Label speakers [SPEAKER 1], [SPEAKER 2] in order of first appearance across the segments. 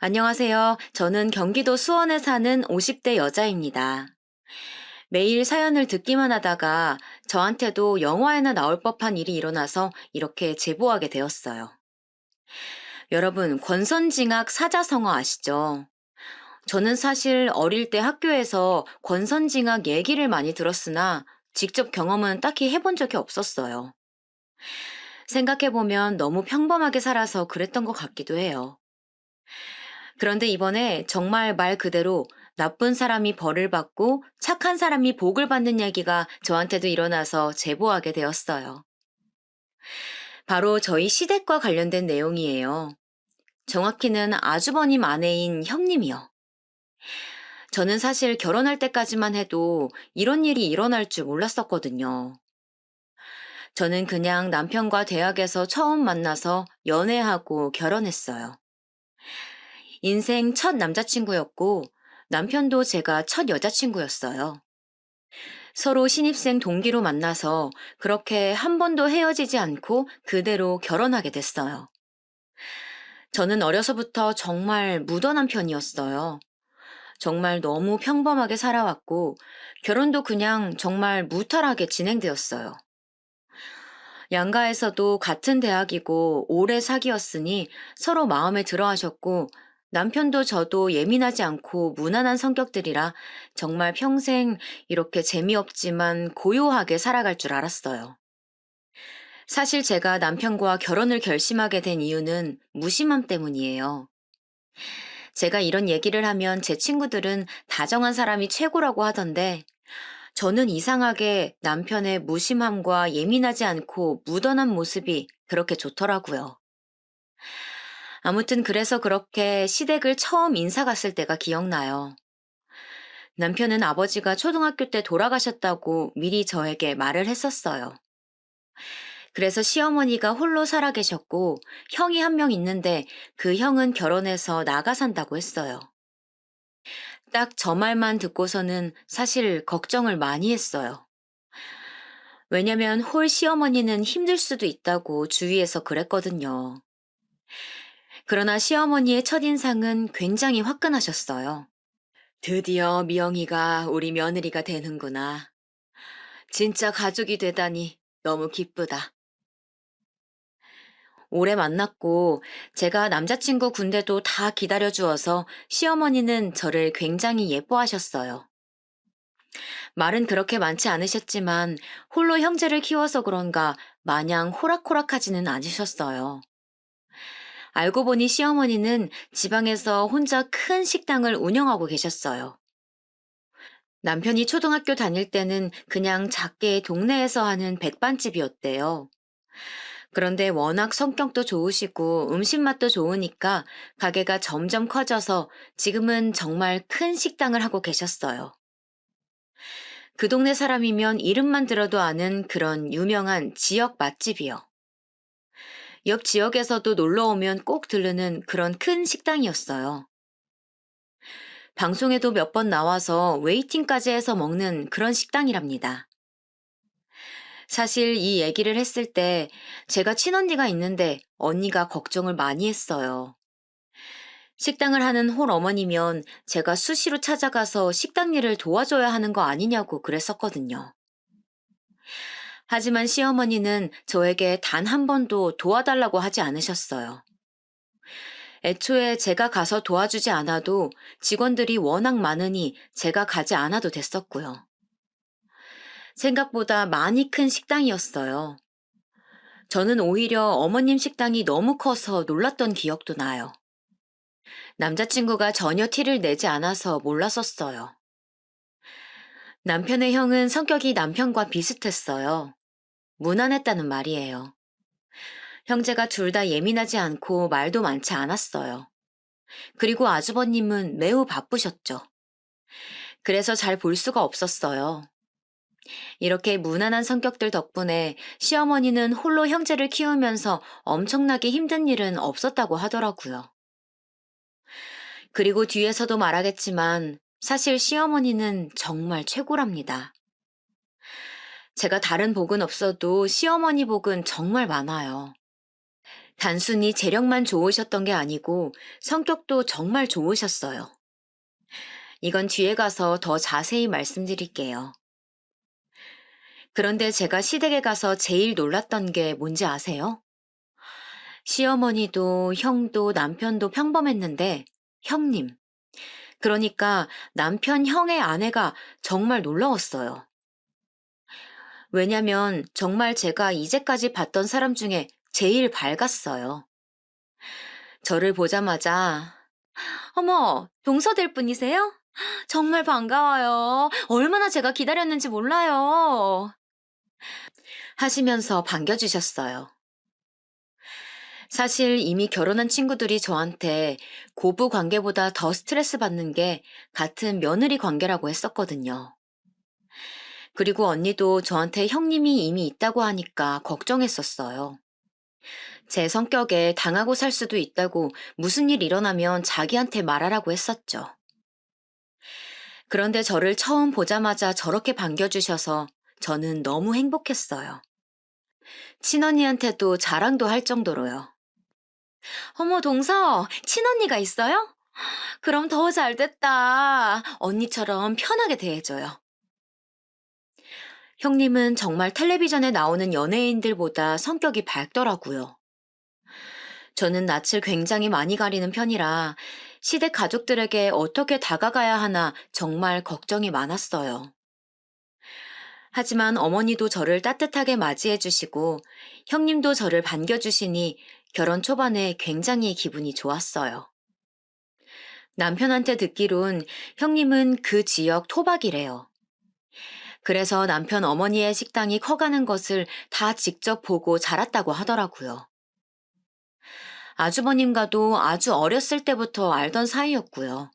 [SPEAKER 1] 안녕하세요. 저는 경기도 수원에 사는 50대 여자입니다. 매일 사연을 듣기만 하다가 저한테도 영화에나 나올 법한 일이 일어나서 이렇게 제보하게 되었어요. 여러분, 권선징악 사자성어 아시죠? 저는 사실 어릴 때 학교에서 권선징악 얘기를 많이 들었으나 직접 경험은 딱히 해본 적이 없었어요. 생각해보면 너무 평범하게 살아서 그랬던 것 같기도 해요. 그런데 이번에 정말 말 그대로 나쁜 사람이 벌을 받고 착한 사람이 복을 받는 얘기가 저한테도 일어나서 제보하게 되었어요. 바로 저희 시댁과 관련된 내용이에요. 정확히는 아주버님 아내인 형님이요. 저는 사실 결혼할 때까지만 해도 이런 일이 일어날 줄 몰랐었거든요. 저는 그냥 남편과 대학에서 처음 만나서 연애하고 결혼했어요. 인생 첫 남자친구였고 남편도 제가 첫 여자친구였어요. 서로 신입생 동기로 만나서 그렇게 한 번도 헤어지지 않고 그대로 결혼하게 됐어요. 저는 어려서부터 정말 무던한 편이었어요. 정말 너무 평범하게 살아왔고 결혼도 그냥 정말 무탈하게 진행되었어요. 양가에서도 같은 대학이고 오래 사귀었으니 서로 마음에 들어 하셨고 남편도 저도 예민하지 않고 무난한 성격들이라 정말 평생 이렇게 재미없지만 고요하게 살아갈 줄 알았어요. 사실 제가 남편과 결혼을 결심하게 된 이유는 무심함 때문이에요. 제가 이런 얘기를 하면 제 친구들은 다정한 사람이 최고라고 하던데 저는 이상하게 남편의 무심함과 예민하지 않고 무던한 모습이 그렇게 좋더라고요. 아무튼 그래서 그렇게 시댁을 처음 인사 갔을 때가 기억나요. 남편은 아버지가 초등학교 때 돌아가셨다고 미리 저에게 말을 했었어요. 그래서 시어머니가 홀로 살아 계셨고 형이 한 명 있는데 그 형은 결혼해서 나가 산다고 했어요. 딱 저 말만 듣고서는 사실 걱정을 많이 했어요. 왜냐면 홀 시어머니는 힘들 수도 있다고 주위에서 그랬거든요. 그러나 시어머니의 첫인상은 굉장히 화끈하셨어요. 드디어 미영이가 우리 며느리가 되는구나. 진짜 가족이 되다니 너무 기쁘다. 오래 만났고 제가 남자친구 군대도 다 기다려주어서 시어머니는 저를 굉장히 예뻐하셨어요. 말은 그렇게 많지 않으셨지만 홀로 형제를 키워서 그런가 마냥 호락호락하지는 않으셨어요. 알고 보니 시어머니는 지방에서 혼자 큰 식당을 운영하고 계셨어요. 남편이 초등학교 다닐 때는 그냥 작게 동네에서 하는 백반집이었대요. 그런데 워낙 성격도 좋으시고 음식 맛도 좋으니까 가게가 점점 커져서 지금은 정말 큰 식당을 하고 계셨어요. 그 동네 사람이면 이름만 들어도 아는 그런 유명한 지역 맛집이요. 옆 지역에서도 놀러 오면 꼭 들르는 그런 큰 식당이었어요. 방송에도 몇 번 나와서 웨이팅까지 해서 먹는 그런 식당이랍니다. 사실 이 얘기를 했을 때 제가 친언니가 있는데 언니가 걱정을 많이 했어요. 식당을 하는 홀 어머니면 제가 수시로 찾아가서 식당 일을 도와줘야 하는 거 아니냐고 그랬었거든요. 하지만 시어머니는 저에게 단 한 번도 도와달라고 하지 않으셨어요. 애초에 제가 가서 도와주지 않아도 직원들이 워낙 많으니 제가 가지 않아도 됐었고요. 생각보다 많이 큰 식당이었어요. 저는 오히려 어머님 식당이 너무 커서 놀랐던 기억도 나요. 남자친구가 전혀 티를 내지 않아서 몰랐었어요. 남편의 형은 성격이 남편과 비슷했어요. 무난했다는 말이에요. 형제가 둘 다 예민하지 않고 말도 많지 않았어요. 그리고 아주버님은 매우 바쁘셨죠. 그래서 잘 볼 수가 없었어요. 이렇게 무난한 성격들 덕분에 시어머니는 홀로 형제를 키우면서 엄청나게 힘든 일은 없었다고 하더라고요. 그리고 뒤에서도 말하겠지만 사실 시어머니는 정말 최고랍니다. 제가 다른 복은 없어도 시어머니 복은 정말 많아요. 단순히 재력만 좋으셨던 게 아니고 성격도 정말 좋으셨어요. 이건 뒤에 가서 더 자세히 말씀드릴게요. 그런데 제가 시댁에 가서 제일 놀랐던 게 뭔지 아세요? 시어머니도 형도 남편도 평범했는데 형님, 그러니까 남편 형의 아내가 정말 놀라웠어요. 왜냐면 정말 제가 이제까지 봤던 사람 중에 제일 밝았어요. 저를 보자마자 어머, 동서될 분이세요? 정말 반가워요. 얼마나 제가 기다렸는지 몰라요. 하시면서 반겨주셨어요. 사실 이미 결혼한 친구들이 저한테 고부 관계보다 더 스트레스 받는 게 같은 며느리 관계라고 했었거든요. 그리고 언니도 저한테 형님이 이미 있다고 하니까 걱정했었어요. 제 성격에 당하고 살 수도 있다고 무슨 일 일어나면 자기한테 말하라고 했었죠. 그런데 저를 처음 보자마자 저렇게 반겨주셔서 저는 너무 행복했어요. 친언니한테도 자랑도 할 정도로요. 어머, 동서, 친언니가 있어요? 그럼 더 잘됐다. 언니처럼 편하게 대해줘요. 형님은 정말 텔레비전에 나오는 연예인들보다 성격이 밝더라고요. 저는 낯을 굉장히 많이 가리는 편이라 시댁 가족들에게 어떻게 다가가야 하나 정말 걱정이 많았어요. 하지만 어머니도 저를 따뜻하게 맞이해 주시고 형님도 저를 반겨주시니 결혼 초반에 굉장히 기분이 좋았어요. 남편한테 듣기론 형님은 그 지역 토박이래요. 그래서 남편 어머니의 식당이 커가는 것을 다 직접 보고 자랐다고 하더라고요. 아주버님과도 아주 어렸을 때부터 알던 사이였고요.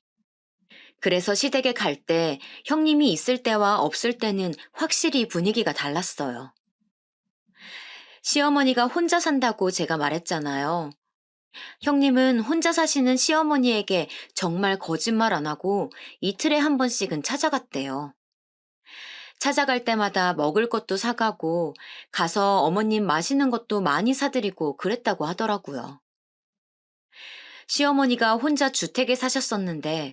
[SPEAKER 1] 그래서 시댁에 갈 때 형님이 있을 때와 없을 때는 확실히 분위기가 달랐어요. 시어머니가 혼자 산다고 제가 말했잖아요. 형님은 혼자 사시는 시어머니에게 정말 거짓말 안 하고 이틀에 한 번씩은 찾아갔대요. 찾아갈 때마다 먹을 것도 사가고 가서 어머님 마시는 것도 많이 사드리고 그랬다고 하더라고요. 시어머니가 혼자 주택에 사셨었는데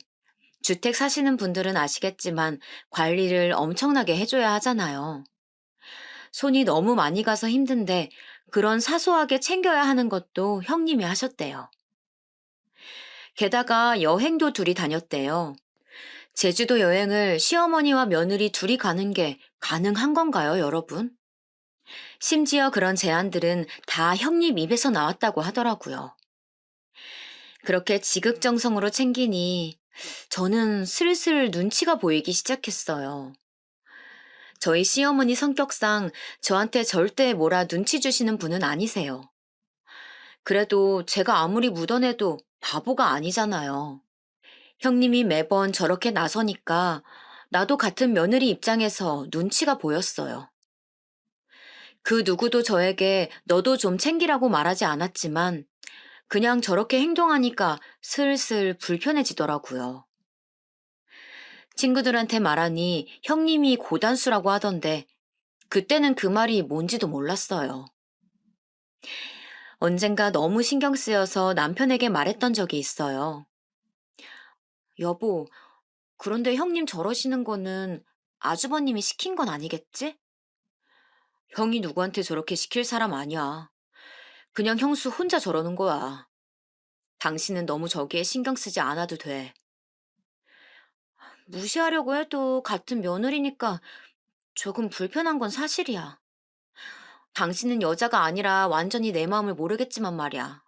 [SPEAKER 1] 주택 사시는 분들은 아시겠지만 관리를 엄청나게 해줘야 하잖아요. 손이 너무 많이 가서 힘든데 그런 사소하게 챙겨야 하는 것도 형님이 하셨대요. 게다가 여행도 둘이 다녔대요. 제주도 여행을 시어머니와 며느리 둘이 가는 게 가능한 건가요, 여러분? 심지어 그런 제안들은 다 형님 입에서 나왔다고 하더라고요. 그렇게 지극정성으로 챙기니 저는 슬슬 눈치가 보이기 시작했어요. 저희 시어머니 성격상 저한테 절대 뭐라 눈치 주시는 분은 아니세요. 그래도 제가 아무리 묻어내도 바보가 아니잖아요. 형님이 매번 저렇게 나서니까 나도 같은 며느리 입장에서 눈치가 보였어요. 그 누구도 저에게 너도 좀 챙기라고 말하지 않았지만 그냥 저렇게 행동하니까 슬슬 불편해지더라고요. 친구들한테 말하니 형님이 고단수라고 하던데 그때는 그 말이 뭔지도 몰랐어요. 언젠가 너무 신경 쓰여서 남편에게 말했던 적이 있어요. 여보, 그런데 형님 저러시는 거는 아주버님이 시킨 건 아니겠지? 형이 누구한테 저렇게 시킬 사람 아니야. 그냥 형수 혼자 저러는 거야. 당신은 너무 저기에 신경 쓰지 않아도 돼. 무시하려고 해도 같은 며느리니까 조금 불편한 건 사실이야. 당신은 여자가 아니라 완전히 내 마음을 모르겠지만 말이야.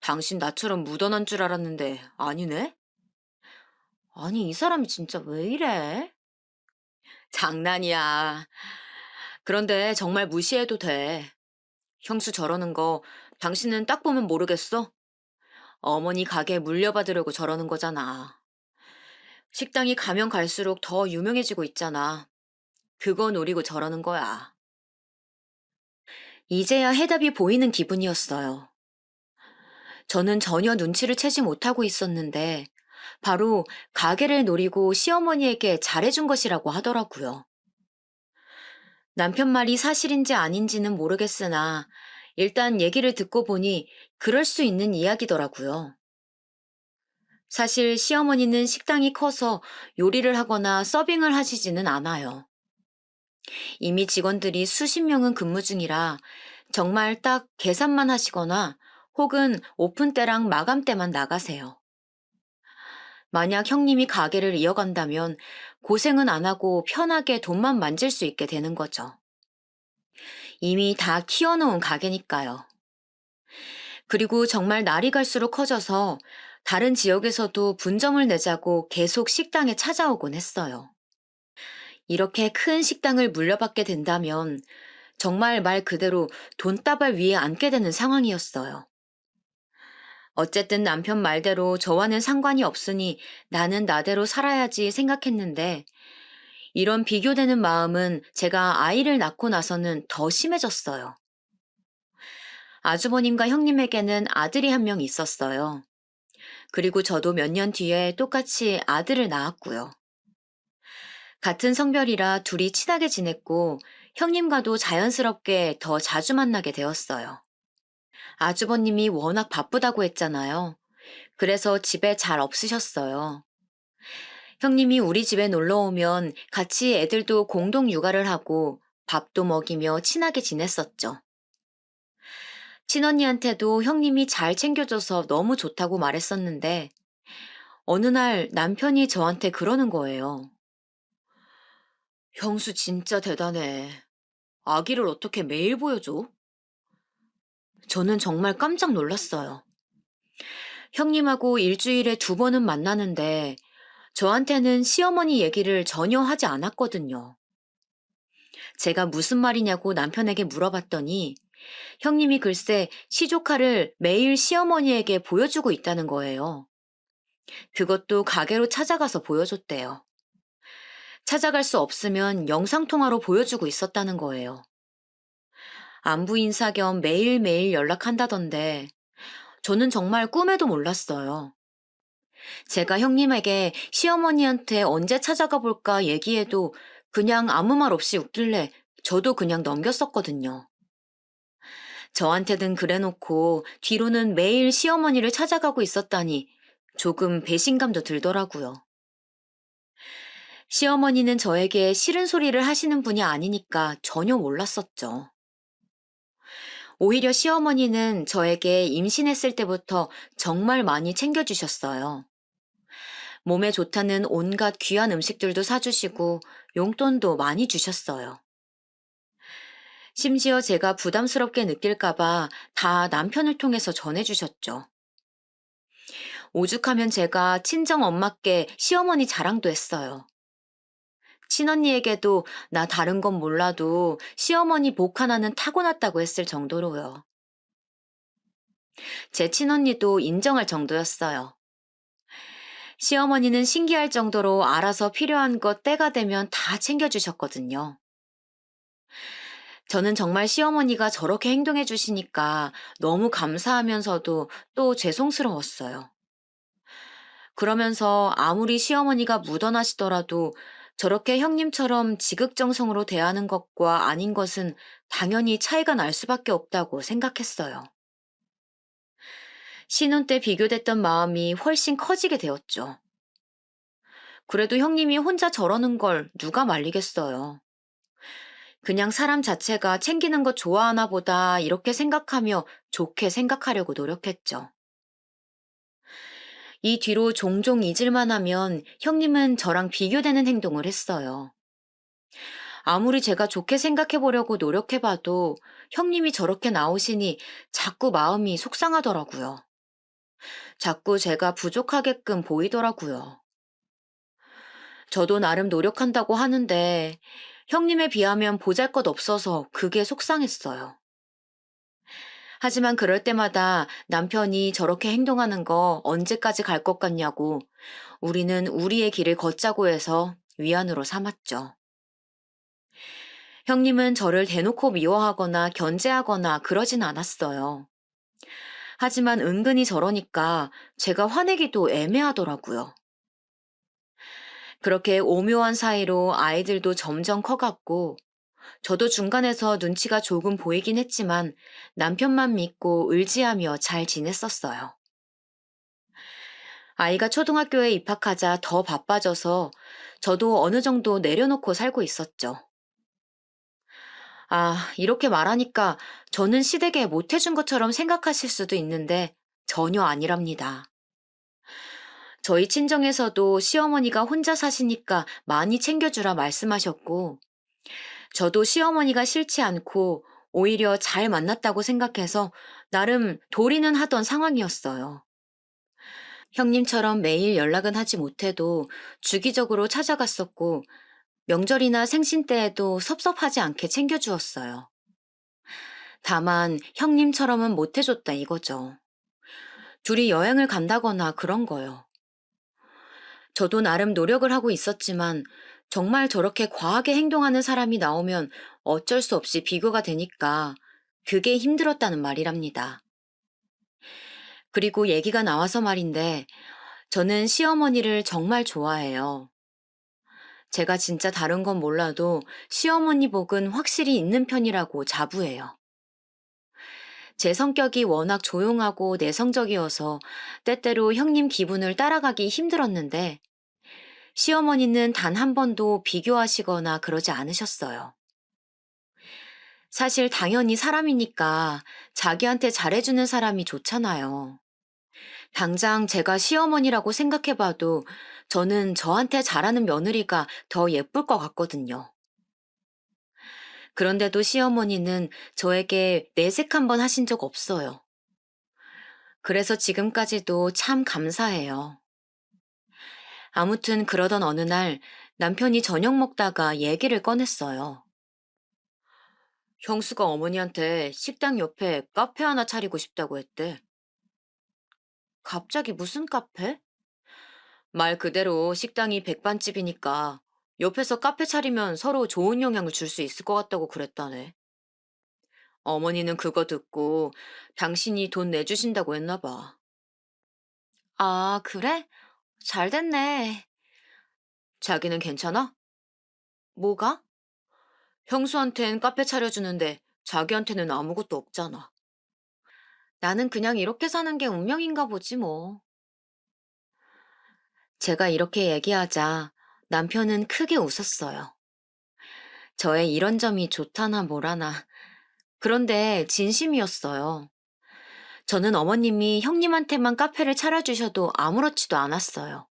[SPEAKER 1] 당신 나처럼 묻어난 줄 알았는데 아니네? 아니, 이 사람이 진짜 왜 이래? 장난이야. 그런데 정말 무시해도 돼. 형수 저러는 거 당신은 딱 보면 모르겠어? 어머니 가게 물려받으려고 저러는 거잖아. 식당이 가면 갈수록 더 유명해지고 있잖아. 그거 노리고 저러는 거야. 이제야 해답이 보이는 기분이었어요. 저는 전혀 눈치를 채지 못하고 있었는데 바로 가게를 노리고 시어머니에게 잘해준 것이라고 하더라고요. 남편 말이 사실인지 아닌지는 모르겠으나 일단 얘기를 듣고 보니 그럴 수 있는 이야기더라고요. 사실 시어머니는 식당이 커서 요리를 하거나 서빙을 하시지는 않아요. 이미 직원들이 수십 명은 근무 중이라 정말 딱 계산만 하시거나 혹은 오픈 때랑 마감 때만 나가세요. 만약 형님이 가게를 이어간다면 고생은 안 하고 편하게 돈만 만질 수 있게 되는 거죠. 이미 다 키워놓은 가게니까요. 그리고 정말 날이 갈수록 커져서 다른 지역에서도 분점을 내자고 계속 식당에 찾아오곤 했어요. 이렇게 큰 식당을 물려받게 된다면 정말 말 그대로 돈다발 위에 앉게 되는 상황이었어요. 어쨌든 남편 말대로 저와는 상관이 없으니 나는 나대로 살아야지 생각했는데 이런 비교되는 마음은 제가 아이를 낳고 나서는 더 심해졌어요. 아주버님과 형님에게는 아들이 한 명 있었어요. 그리고 저도 몇 년 뒤에 똑같이 아들을 낳았고요. 같은 성별이라 둘이 친하게 지냈고 형님과도 자연스럽게 더 자주 만나게 되었어요. 아주버님이 워낙 바쁘다고 했잖아요. 그래서 집에 잘 없으셨어요. 형님이 우리 집에 놀러 오면 같이 애들도 공동 육아를 하고 밥도 먹이며 친하게 지냈었죠. 친언니한테도 형님이 잘 챙겨줘서 너무 좋다고 말했었는데 어느 날 남편이 저한테 그러는 거예요. 형수 진짜 대단해. 아기를 어떻게 매일 보여줘? 저는 정말 깜짝 놀랐어요. 형님하고 일주일에 두 번은 만나는데 저한테는 시어머니 얘기를 전혀 하지 않았거든요. 제가 무슨 말이냐고 남편에게 물어봤더니 형님이 글쎄 시조카를 매일 시어머니에게 보여주고 있다는 거예요. 그것도 가게로 찾아가서 보여줬대요. 찾아갈 수 없으면 영상통화로 보여주고 있었다는 거예요. 안부 인사 겸 매일매일 연락한다던데 저는 정말 꿈에도 몰랐어요. 제가 형님에게 시어머니한테 언제 찾아가 볼까 얘기해도 그냥 아무 말 없이 웃길래 저도 그냥 넘겼었거든요. 저한테는 그래놓고 뒤로는 매일 시어머니를 찾아가고 있었다니 조금 배신감도 들더라고요. 시어머니는 저에게 싫은 소리를 하시는 분이 아니니까 전혀 몰랐었죠. 오히려 시어머니는 저에게 임신했을 때부터 정말 많이 챙겨주셨어요. 몸에 좋다는 온갖 귀한 음식들도 사주시고 용돈도 많이 주셨어요. 심지어 제가 부담스럽게 느낄까봐 다 남편을 통해서 전해주셨죠. 오죽하면 제가 친정 엄마께 시어머니 자랑도 했어요. 친언니에게도 나 다른 건 몰라도 시어머니 복 하나는 타고났다고 했을 정도로요. 제 친언니도 인정할 정도였어요. 시어머니는 신기할 정도로 알아서 필요한 것 때가 되면 다 챙겨주셨거든요. 저는 정말 시어머니가 저렇게 행동해 주시니까 너무 감사하면서도 또 죄송스러웠어요. 그러면서 아무리 시어머니가 묻어나시더라도 저렇게 형님처럼 지극정성으로 대하는 것과 아닌 것은 당연히 차이가 날 수밖에 없다고 생각했어요. 신혼 때 비교됐던 마음이 훨씬 커지게 되었죠. 그래도 형님이 혼자 저러는 걸 누가 말리겠어요. 그냥 사람 자체가 챙기는 것 좋아하나 보다 이렇게 생각하며 좋게 생각하려고 노력했죠. 이 뒤로 종종 잊을만 하면 형님은 저랑 비교되는 행동을 했어요. 아무리 제가 좋게 생각해 보려고 노력해봐도 형님이 저렇게 나오시니 자꾸 마음이 속상하더라고요. 자꾸 제가 부족하게끔 보이더라고요. 저도 나름 노력한다고 하는데 형님에 비하면 보잘것없어서 그게 속상했어요. 하지만 그럴 때마다 남편이 저렇게 행동하는 거 언제까지 갈 것 같냐고 우리는 우리의 길을 걷자고 해서 위안으로 삼았죠. 형님은 저를 대놓고 미워하거나 견제하거나 그러진 않았어요. 하지만 은근히 저러니까 제가 화내기도 애매하더라고요. 그렇게 오묘한 사이로 아이들도 점점 커갔고 저도 중간에서 눈치가 조금 보이긴 했지만 남편만 믿고 의지하며 잘 지냈었어요. 아이가 초등학교에 입학하자 더 바빠져서 저도 어느 정도 내려놓고 살고 있었죠. 이렇게 말하니까 저는 시댁에 못해준 것처럼 생각하실 수도 있는데 전혀 아니랍니다. 저희 친정에서도 시어머니가 혼자 사시니까 많이 챙겨주라 말씀하셨고, 저도 시어머니가 싫지 않고 오히려 잘 만났다고 생각해서 나름 도리는 하던 상황이었어요. 형님처럼 매일 연락은 하지 못해도 주기적으로 찾아갔었고, 명절이나 생신 때에도 섭섭하지 않게 챙겨주었어요. 다만 형님처럼은 못해줬다 이거죠. 둘이 여행을 간다거나 그런 거요. 저도 나름 노력을 하고 있었지만 정말 저렇게 과하게 행동하는 사람이 나오면 어쩔 수 없이 비교가 되니까 그게 힘들었다는 말이랍니다. 그리고 얘기가 나와서 말인데 저는 시어머니를 정말 좋아해요. 제가 진짜 다른 건 몰라도 시어머니 복은 확실히 있는 편이라고 자부해요. 제 성격이 워낙 조용하고 내성적이어서 때때로 형님 기분을 따라가기 힘들었는데 시어머니는 단 한 번도 비교하시거나 그러지 않으셨어요. 사실 당연히 사람이니까 자기한테 잘해주는 사람이 좋잖아요. 당장 제가 시어머니라고 생각해봐도 저는 저한테 잘하는 며느리가 더 예쁠 것 같거든요. 그런데도 시어머니는 저에게 내색 한 번 하신 적 없어요. 그래서 지금까지도 참 감사해요. 아무튼 그러던 어느 날 남편이 저녁 먹다가 얘기를 꺼냈어요. 형수가 어머니한테 식당 옆에 카페 하나 차리고 싶다고 했대. 갑자기 무슨 카페? 말 그대로 식당이 백반집이니까 옆에서 카페 차리면 서로 좋은 영향을 줄 수 있을 것 같다고 그랬다네. 어머니는 그거 듣고 당신이 돈 내주신다고 했나 봐. 아, 그래? 잘 됐네. 자기는 괜찮아? 뭐가? 형수한텐 카페 차려주는데 자기한테는 아무것도 없잖아. 나는 그냥 이렇게 사는 게 운명인가 보지 뭐. 제가 이렇게 얘기하자 남편은 크게 웃었어요. 저의 이런 점이 좋다나 뭐라나. 그런데 진심이었어요. 저는 어머님이 형님한테만 카페를 차려주셔도 아무렇지도 않았어요.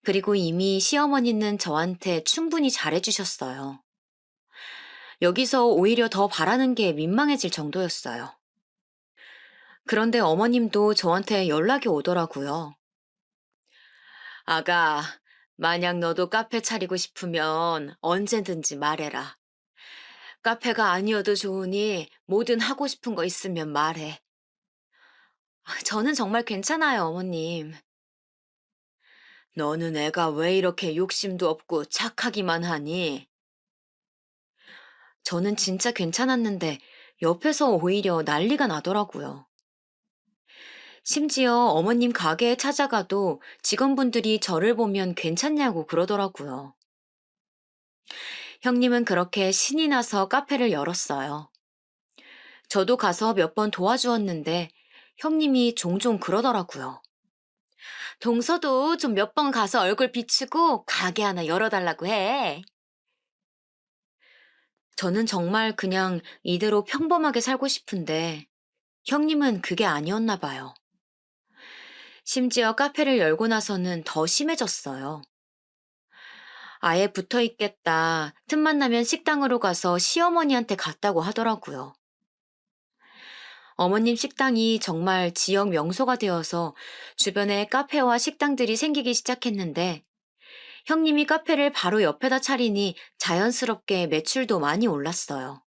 [SPEAKER 1] 그리고 이미 시어머니는 저한테 충분히 잘해주셨어요. 여기서 오히려 더 바라는 게 민망해질 정도였어요. 그런데 어머님도 저한테 연락이 오더라고요. 아가, 만약 너도 카페 차리고 싶으면 언제든지 말해라. 카페가 아니어도 좋으니 뭐든 하고 싶은 거 있으면 말해. 저는 정말 괜찮아요, 어머님. 너는 애가 왜 이렇게 욕심도 없고 착하기만 하니? 저는 진짜 괜찮았는데 옆에서 오히려 난리가 나더라고요. 심지어 어머님 가게에 찾아가도 직원분들이 저를 보면 괜찮냐고 그러더라고요. 형님은 그렇게 신이 나서 카페를 열었어요. 저도 가서 몇 번 도와주었는데 형님이 종종 그러더라고요. 동서도 좀 몇 번 가서 얼굴 비추고 가게 하나 열어달라고 해. 저는 정말 그냥 이대로 평범하게 살고 싶은데 형님은 그게 아니었나 봐요. 심지어 카페를 열고 나서는 더 심해졌어요. 아예 붙어 있겠다. 틈만 나면 식당으로 가서 시어머니한테 갔다고 하더라고요. 어머님 식당이 정말 지역 명소가 되어서 주변에 카페와 식당들이 생기기 시작했는데 형님이 카페를 바로 옆에다 차리니 자연스럽게 매출도 많이 올랐어요.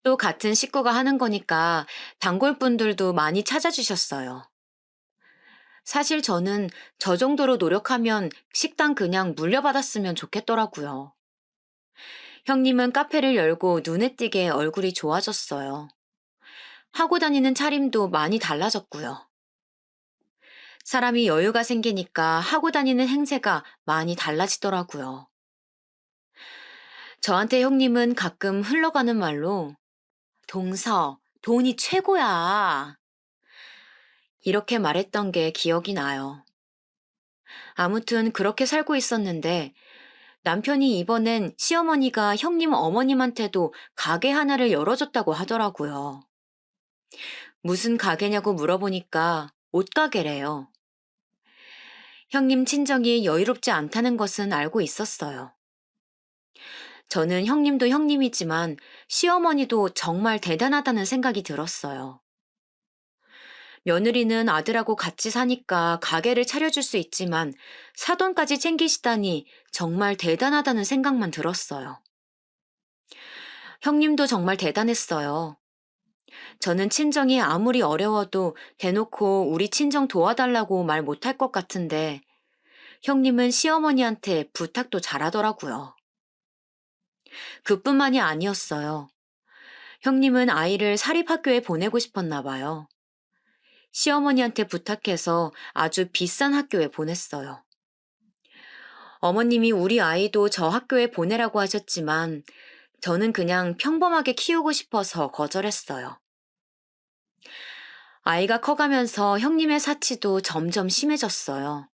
[SPEAKER 1] 또 같은 식구가 하는 거니까 단골분들도 많이 찾아주셨어요. 사실 저는 저 정도로 노력하면 식당 그냥 물려받았으면 좋겠더라고요. 형님은 카페를 열고 눈에 띄게 얼굴이 좋아졌어요. 하고 다니는 차림도 많이 달라졌고요. 사람이 여유가 생기니까 하고 다니는 행세가 많이 달라지더라고요. 저한테 형님은 가끔 흘러가는 말로 동서, 돈이 최고야. 이렇게 말했던 게 기억이 나요. 아무튼 그렇게 살고 있었는데 남편이 이번엔 시어머니가 형님 어머님한테도 가게 하나를 열어줬다고 하더라고요. 무슨 가게냐고 물어보니까 옷가게래요. 형님 친정이 여유롭지 않다는 것은 알고 있었어요. 저는 형님도 형님이지만 시어머니도 정말 대단하다는 생각이 들었어요. 며느리는 아들하고 같이 사니까 가게를 차려줄 수 있지만 사돈까지 챙기시다니 정말 대단하다는 생각만 들었어요. 형님도 정말 대단했어요. 저는 친정이 아무리 어려워도 대놓고 우리 친정 도와달라고 말 못할 것 같은데 형님은 시어머니한테 부탁도 잘하더라고요. 그뿐만이 아니었어요. 형님은 아이를 사립학교에 보내고 싶었나 봐요. 시어머니한테 부탁해서 아주 비싼 학교에 보냈어요. 어머님이 우리 아이도 저 학교에 보내라고 하셨지만 저는 그냥 평범하게 키우고 싶어서 거절했어요. 아이가 커가면서 형님의 사치도 점점 심해졌어요.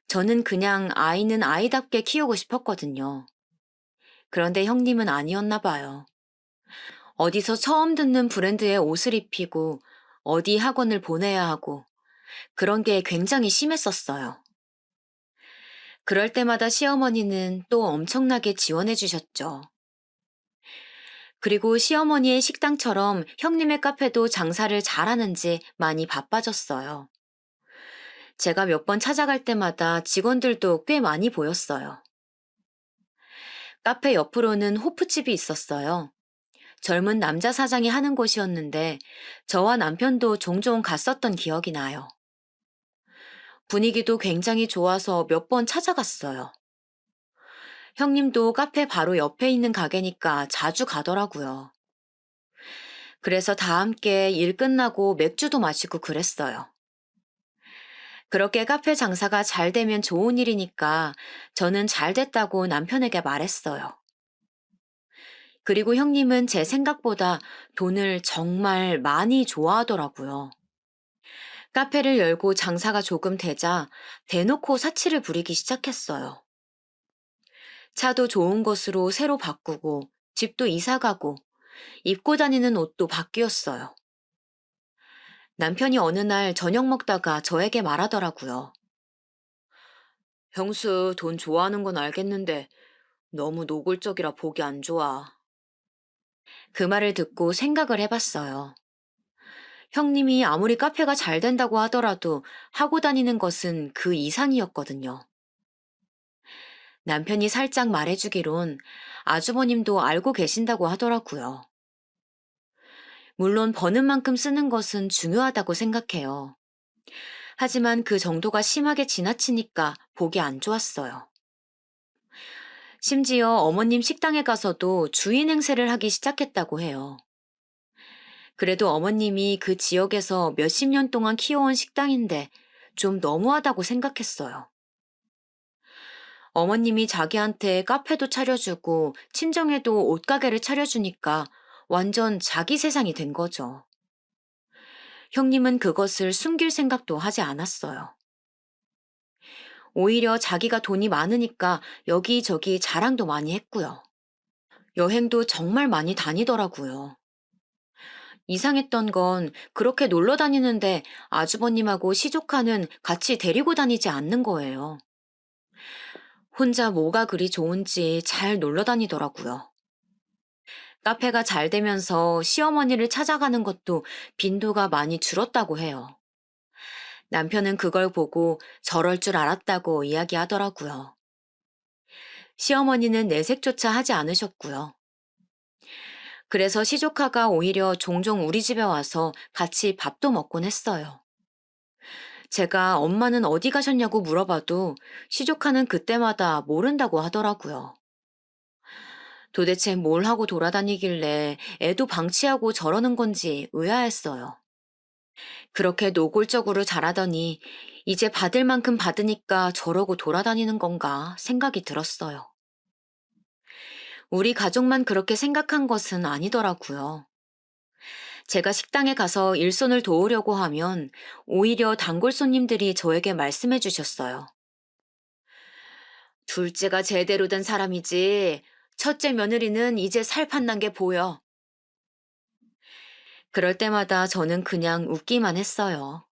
[SPEAKER 1] 저는 그냥 아이는 아이답게 키우고 싶었거든요. 그런데 형님은 아니었나 봐요. 어디서 처음 듣는 브랜드의 옷을 입히고 어디 학원을 보내야 하고 그런 게 굉장히 심했었어요. 그럴 때마다 시어머니는 또 엄청나게 지원해 주셨죠. 그리고 시어머니의 식당처럼 형님의 카페도 장사를 잘하는지 많이 바빠졌어요. 제가 몇 번 찾아갈 때마다 직원들도 꽤 많이 보였어요. 카페 옆으로는 호프집이 있었어요. 젊은 남자 사장이 하는 곳이었는데 저와 남편도 종종 갔었던 기억이 나요. 분위기도 굉장히 좋아서 몇 번 찾아갔어요. 형님도 카페 바로 옆에 있는 가게니까 자주 가더라고요. 그래서 다 함께 일 끝나고 맥주도 마시고 그랬어요. 그렇게 카페 장사가 잘 되면 좋은 일이니까 저는 잘 됐다고 남편에게 말했어요. 그리고 형님은 제 생각보다 돈을 정말 많이 좋아하더라고요. 카페를 열고 장사가 조금 되자 대놓고 사치를 부리기 시작했어요. 차도 좋은 것으로 새로 바꾸고 집도 이사 가고 입고 다니는 옷도 바뀌었어요. 남편이 어느 날 저녁 먹다가 저에게 말하더라고요. 형수 돈 좋아하는 건 알겠는데 너무 노골적이라 보기 안 좋아. 그 말을 듣고 생각을 해봤어요. 형님이 아무리 카페가 잘 된다고 하더라도 하고 다니는 것은 그 이상이었거든요. 남편이 살짝 말해주기론 아주버님도 알고 계신다고 하더라고요. 물론 버는 만큼 쓰는 것은 중요하다고 생각해요. 하지만 그 정도가 심하게 지나치니까 보기 안 좋았어요. 심지어 어머님 식당에 가서도 주인 행세를 하기 시작했다고 해요. 그래도 어머님이 그 지역에서 몇십 년 동안 키워온 식당인데 좀 너무하다고 생각했어요. 어머님이 자기한테 카페도 차려주고 친정에도 옷가게를 차려주니까 완전 자기 세상이 된 거죠. 형님은 그것을 숨길 생각도 하지 않았어요. 오히려 자기가 돈이 많으니까 여기저기 자랑도 많이 했고요. 여행도 정말 많이 다니더라고요. 이상했던 건 그렇게 놀러 다니는데 아주버님하고 시조카는 같이 데리고 다니지 않는 거예요. 혼자 뭐가 그리 좋은지 잘 놀러 다니더라고요. 카페가 잘 되면서 시어머니를 찾아가는 것도 빈도가 많이 줄었다고 해요. 남편은 그걸 보고 저럴 줄 알았다고 이야기하더라고요. 시어머니는 내색조차 하지 않으셨고요. 그래서 시조카가 오히려 종종 우리 집에 와서 같이 밥도 먹곤 했어요. 제가 엄마는 어디 가셨냐고 물어봐도 시조카는 그때마다 모른다고 하더라고요. 도대체 뭘 하고 돌아다니길래 애도 방치하고 저러는 건지 의아했어요. 그렇게 노골적으로 잘하더니 이제 받을 만큼 받으니까 저러고 돌아다니는 건가 생각이 들었어요. 우리 가족만 그렇게 생각한 것은 아니더라고요. 제가 식당에 가서 일손을 도우려고 하면 오히려 단골 손님들이 저에게 말씀해 주셨어요. 둘째가 제대로 된 사람이지. 첫째 며느리는 이제 살판난 게 보여. 그럴 때마다 저는 그냥 웃기만 했어요.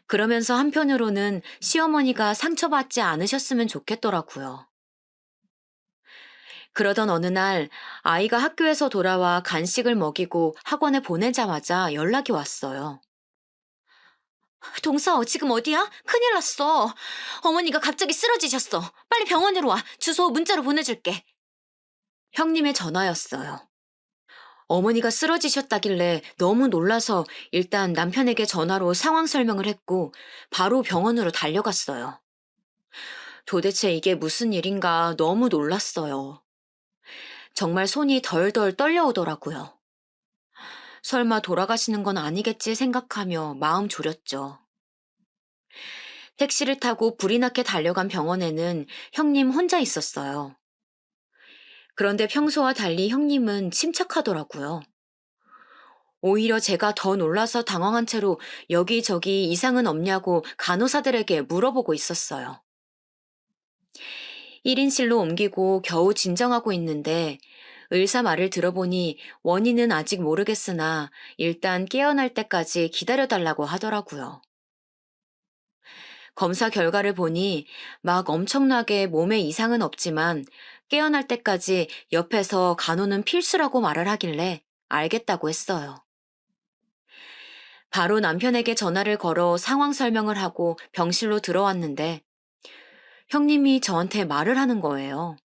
[SPEAKER 1] 그러면서 한편으로는 시어머니가 상처받지 않으셨으면 좋겠더라고요. 그러던 어느 날 아이가 학교에서 돌아와 간식을 먹이고 학원에 보내자마자 연락이 왔어요. 동서, 지금 어디야? 큰일 났어. 어머니가 갑자기 쓰러지셨어. 빨리 병원으로 와. 주소 문자로 보내줄게. 형님의 전화였어요. 어머니가 쓰러지셨다길래 너무 놀라서 일단 남편에게 전화로 상황 설명을 했고 바로 병원으로 달려갔어요. 도대체 이게 무슨 일인가 너무 놀랐어요. 정말 손이 덜덜 떨려오더라고요. 설마 돌아가시는 건 아니겠지 생각하며 마음 졸였죠. 택시를 타고 불이 나게 달려간 병원에는 형님 혼자 있었어요. 그런데 평소와 달리 형님은 침착하더라고요. 오히려 제가 더 놀라서 당황한 채로 여기저기 이상은 없냐고 간호사들에게 물어보고 있었어요. 1인실로 옮기고 겨우 진정하고 있는데 의사 말을 들어보니 원인은 아직 모르겠으나 일단 깨어날 때까지 기다려달라고 하더라고요. 검사 결과를 보니 막 엄청나게 몸에 이상은 없지만 깨어날 때까지 옆에서 간호는 필수라고 말을 하길래 알겠다고 했어요. 바로 남편에게 전화를 걸어 상황 설명을 하고 병실로 들어왔는데 형님이 저한테 말을 하는 거예요.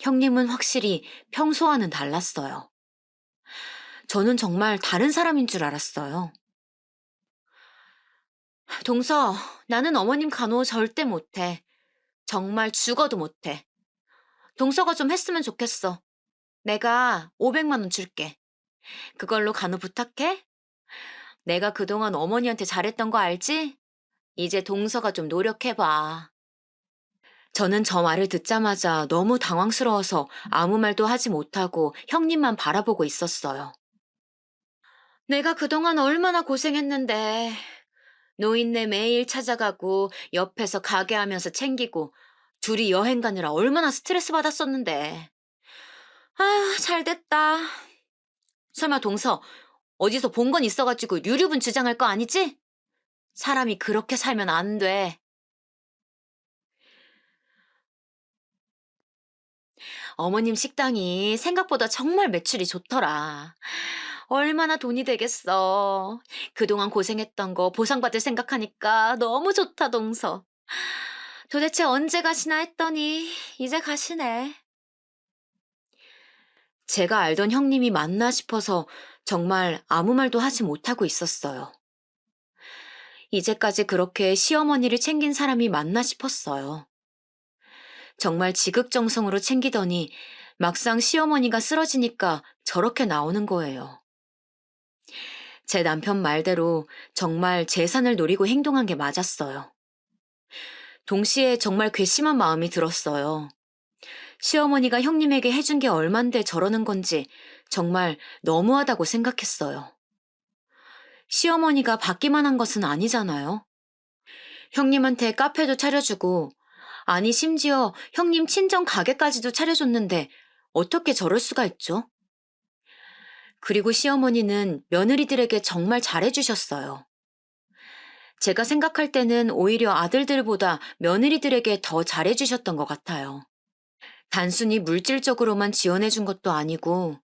[SPEAKER 1] 형님은 확실히 평소와는 달랐어요. 저는 정말 다른 사람인 줄 알았어요. 동서, 나는 어머님 간호 절대 못해. 정말 죽어도 못해. 동서가 좀 했으면 좋겠어. 내가 500만 원 줄게. 그걸로 간호 부탁해? 내가 그동안 어머니한테 잘했던 거 알지? 이제 동서가 좀 노력해봐. 저는 저 말을 듣자마자 너무 당황스러워서 아무 말도 하지 못하고 형님만 바라보고 있었어요. 내가 그동안 얼마나 고생했는데. 노인네 매일 찾아가고 옆에서 가게 하면서 챙기고 둘이 여행 가느라 얼마나 스트레스 받았었는데. 아휴, 잘 됐다. 설마 동서, 어디서 본 건 있어가지고 유류분 주장할 거 아니지? 사람이 그렇게 살면 안 돼. 어머님 식당이 생각보다 정말 매출이 좋더라. 얼마나 돈이 되겠어. 그동안 고생했던 거 보상받을 생각하니까 너무 좋다, 동서. 도대체 언제 가시나 했더니 이제 가시네. 제가 알던 형님이 맞나 싶어서 정말 아무 말도 하지 못하고 있었어요. 이제까지 그렇게 시어머니를 챙긴 사람이 맞나 싶었어요. 정말 지극정성으로 챙기더니 막상 시어머니가 쓰러지니까 저렇게 나오는 거예요. 제 남편 말대로 정말 재산을 노리고 행동한 게 맞았어요. 동시에 정말 괘씸한 마음이 들었어요. 시어머니가 형님에게 해준 게 얼만데 저러는 건지 정말 너무하다고 생각했어요. 시어머니가 받기만 한 것은 아니잖아요. 형님한테 카페도 차려주고, 아니 심지어 형님 친정 가게까지도 차려줬는데 어떻게 저럴 수가 있죠? 그리고 시어머니는 며느리들에게 정말 잘해주셨어요. 제가 생각할 때는 오히려 아들들보다 며느리들에게 더 잘해주셨던 것 같아요. 단순히 물질적으로만 지원해준 것도 아니고,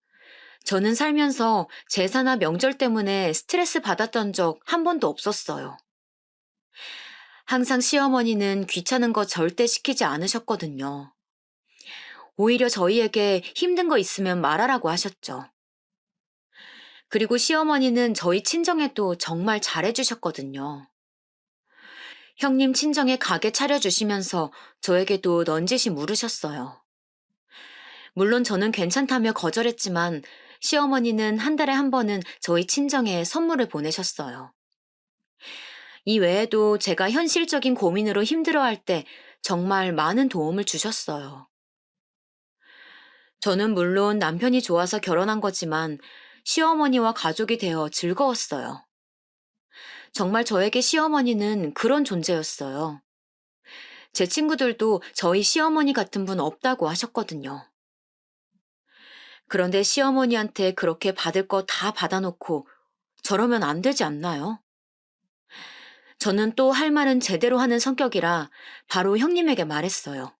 [SPEAKER 1] 저는 살면서 제사나 명절 때문에 스트레스 받았던 적 한 번도 없었어요. 항상 시어머니는 귀찮은 거 절대 시키지 않으셨거든요. 오히려 저희에게 힘든 거 있으면 말하라고 하셨죠. 그리고 시어머니는 저희 친정에도 정말 잘해주셨거든요. 형님 친정에 가게 차려주시면서 저에게도 넌지시 물으셨어요. 물론 저는 괜찮다며 거절했지만 시어머니는 한 달에 한 번은 저희 친정에 선물을 보내셨어요. 이 외에도 제가 현실적인 고민으로 힘들어할 때 정말 많은 도움을 주셨어요. 저는 물론 남편이 좋아서 결혼한 거지만 시어머니와 가족이 되어 즐거웠어요. 정말 저에게 시어머니는 그런 존재였어요. 제 친구들도 저희 시어머니 같은 분 없다고 하셨거든요. 그런데 시어머니한테 그렇게 받을 거 다 받아놓고 저러면 안 되지 않나요? 저는 또 할 말은 제대로 하는 성격이라 바로 형님에게 말했어요.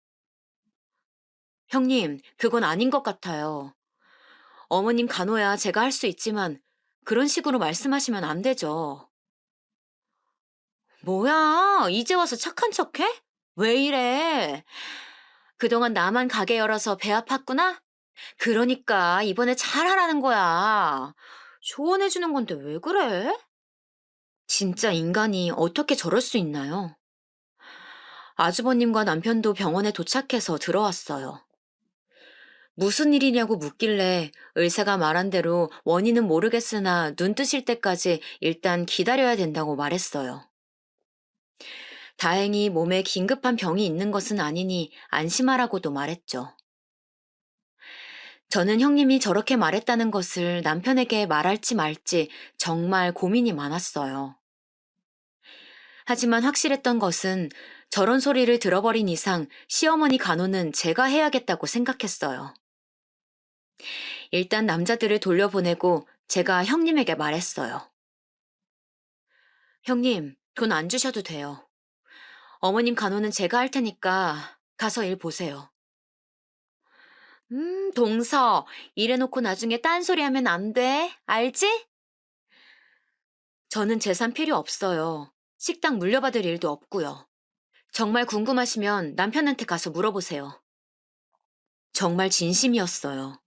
[SPEAKER 1] 형님, 그건 아닌 것 같아요. 어머님 간호야 제가 할 수 있지만 그런 식으로 말씀하시면 안 되죠. 뭐야, 이제 와서 착한 척해? 왜 이래? 그동안 나만 가게 열어서 배 아팠구나? 그러니까 이번에 잘하라는 거야. 조언해주는 건데 왜 그래? 진짜 인간이 어떻게 저럴 수 있나요? 아주버님과 남편도 병원에 도착해서 들어왔어요. 무슨 일이냐고 묻길래 의사가 말한 대로 원인은 모르겠으나 눈 뜨실 때까지 일단 기다려야 된다고 말했어요. 다행히 몸에 긴급한 병이 있는 것은 아니니 안심하라고도 말했죠. 저는 형님이 저렇게 말했다는 것을 남편에게 말할지 말지 정말 고민이 많았어요. 하지만 확실했던 것은 저런 소리를 들어버린 이상 시어머니 간호는 제가 해야겠다고 생각했어요. 일단 남자들을 돌려보내고 제가 형님에게 말했어요. 형님, 돈 안 주셔도 돼요. 어머님 간호는 제가 할 테니까 가서 일 보세요. 동서, 이래놓고 나중에 딴소리 하면 안 돼. 알지? 저는 재산 필요 없어요. 식당 물려받을 일도 없고요. 정말 궁금하시면 남편한테 가서 물어보세요. 정말 진심이었어요.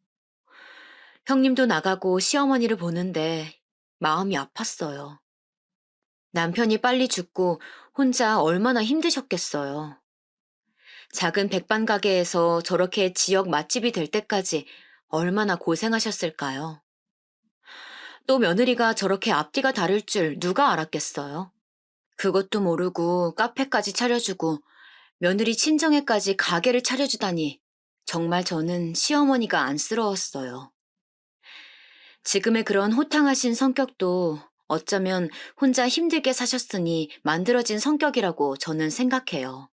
[SPEAKER 1] 형님도 나가고 시어머니를 보는데 마음이 아팠어요. 남편이 빨리 죽고 혼자 얼마나 힘드셨겠어요. 작은 백반 가게에서 저렇게 지역 맛집이 될 때까지 얼마나 고생하셨을까요? 또 며느리가 저렇게 앞뒤가 다를 줄 누가 알았겠어요? 그것도 모르고 카페까지 차려주고 며느리 친정에까지 가게를 차려주다니 정말 저는 시어머니가 안쓰러웠어요. 지금의 그런 호탕하신 성격도 어쩌면 혼자 힘들게 사셨으니 만들어진 성격이라고 저는 생각해요.